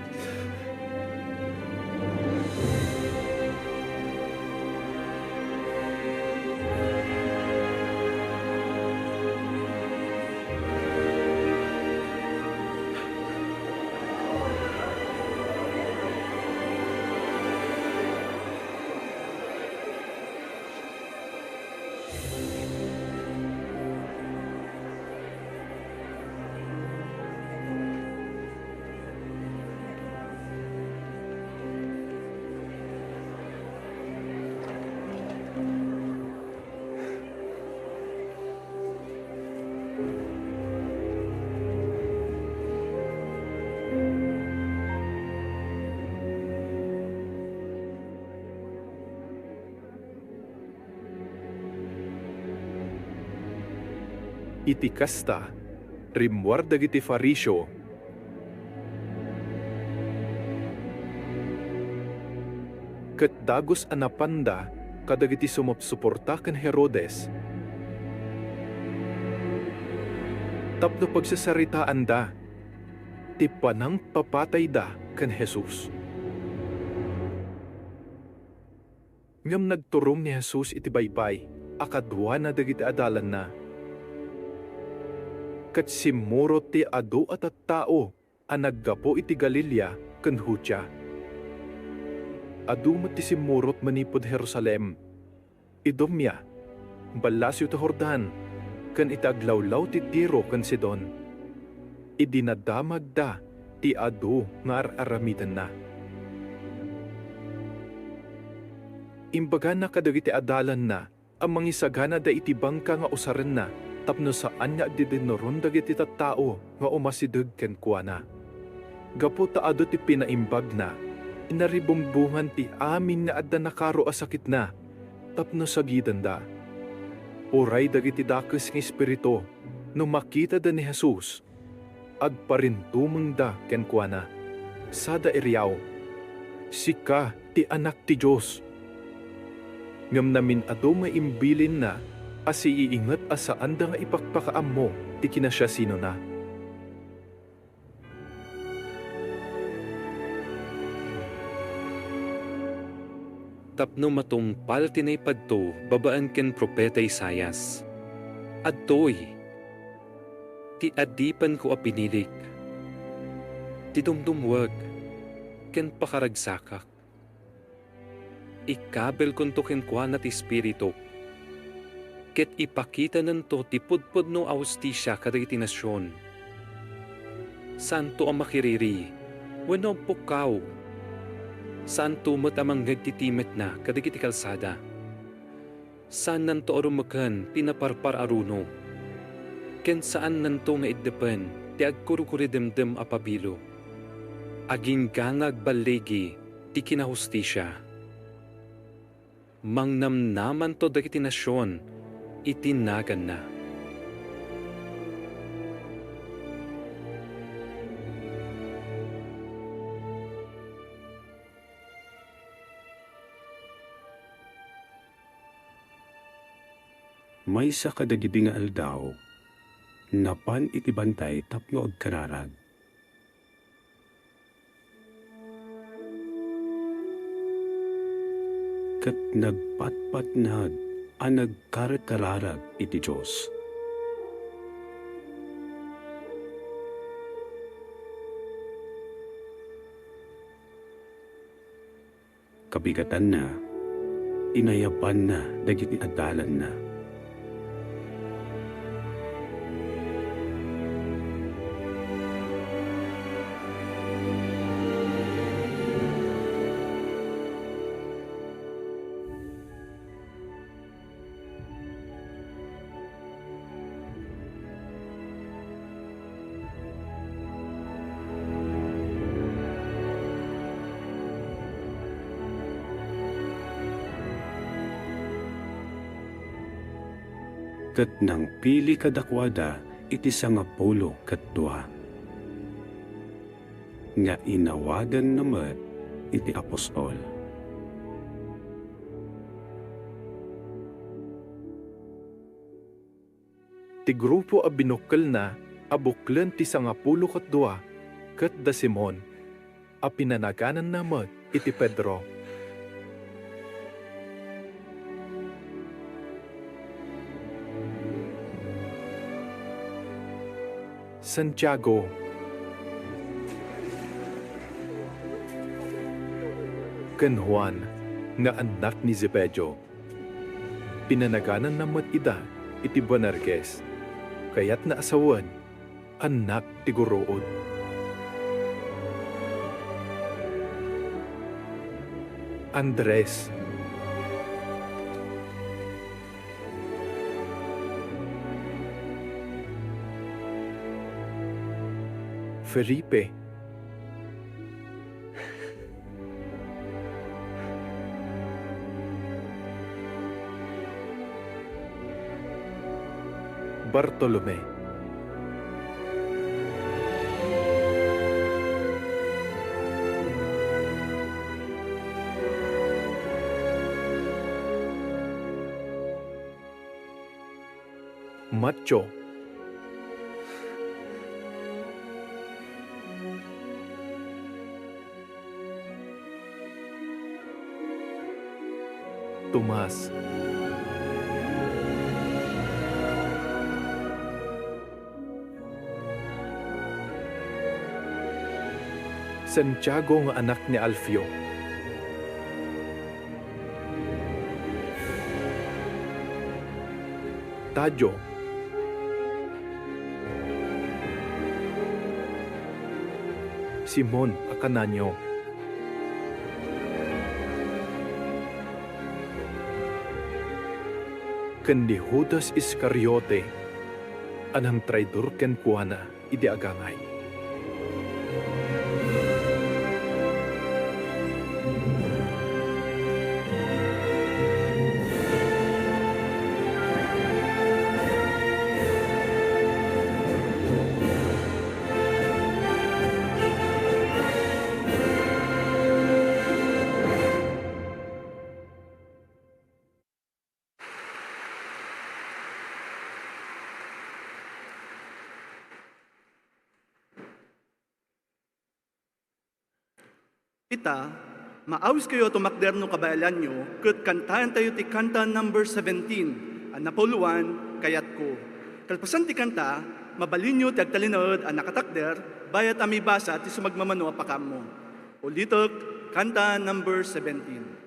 Iti kasta, rimwar dagiti farisyo, ket dagos anapanda kadagiti sumupsuporta ken Herodes. Tapno pagsasaritaan da, ti panang papatay da ken Jesus. Ngam nagturong ni Jesus iti baybay, akadwa na dagiti adalan na. Kat simurot ti adu at tao ang naggapo iti Galilea ken Judea. Adu ti simurot manipod Jerusalem. Idomya, balasyo ti Jordan, ken itaglawlaw ti Tiro ken Sidon. Idinadamag da ti adu nga aramidan na. Imbaga na kadagiti adalan na, ang mangisagana da iti bangka nga usaran na, tapno saan nga di dinoron dagiti tattao nga umasideg ken kuana. Gapo taado ti pinaimbag na, inaribumbungan ti amin nga adda nakaro a sakit na, tapno sagidan da. Uray dagiti dakes ng espiritu, no makita da ni Jesus, agparintumeng da ken kuana. Sada iriyaw, Sika ti anak ti Diyos. Ngam namin ado maimbilin na asi iingat asaan da nga ipakpakaam mo ti kinasya sino na. Tapno matumpal tinay padto babaan ken propeta Isayas. Adtoy, ti adipan ko a pinilik. Ti dumdumwag, ken pakaragsakak. Ikabel kon to ken kuana ti Espiritu. Ket ipakita nanto ti pudpud no austisya kadagiti nasyon. Santo ang makiriri, wenno pukaw. Saan tumot amang nagtitimet na kadagiti kalsada? Saan nanto arumakan tinaparpar aruno? Ken saan nanto nga iddepen ti agkurukuri demdem a pabilo? Aging gangag balegi ti kinahustisya. Mangnamnaman to dagiti nasyon, itinagan na. May sa kadagiti nga aldaw, napan iti bantay tapno ag kararag. Kat nagpatpatnag ang nagkarat-kararag iti Diyos. Kabigatan na, inayapan na dagiti adalan na. Kat nang pili kadakwada iti sangapulo kat dua. Nga inawagan naman iti apostol. Ti grupo a binukkel na abuklen ti sangapulo kat dua kat da Simon a pinanaganan naman iti Pedro. Santiago, ken Juan nga anak ni Zebedeo. Pinanaganan namat ida iti Boanerges, kayat na asawan, anak ti Guruod. Andres, Felipe, Bartolome, Matthew, Tomas, Santiago nga anak ni Alfio, Tadyo, Simon a Cananyo, ken ni Judas Iscariote, anang traidor ken kuana iti agangay. Ita, maawis kayo tumakder no kabayalan nyo, kat kantahan tayo ti kanta number 17, ang napuluan, kayat ko. Kalpasan ti kanta, mabalin nyo ti agtalinood ang nakatakder, bayat amibasa ti sumagmamano apakam mo. Ulitok, kanta number 17.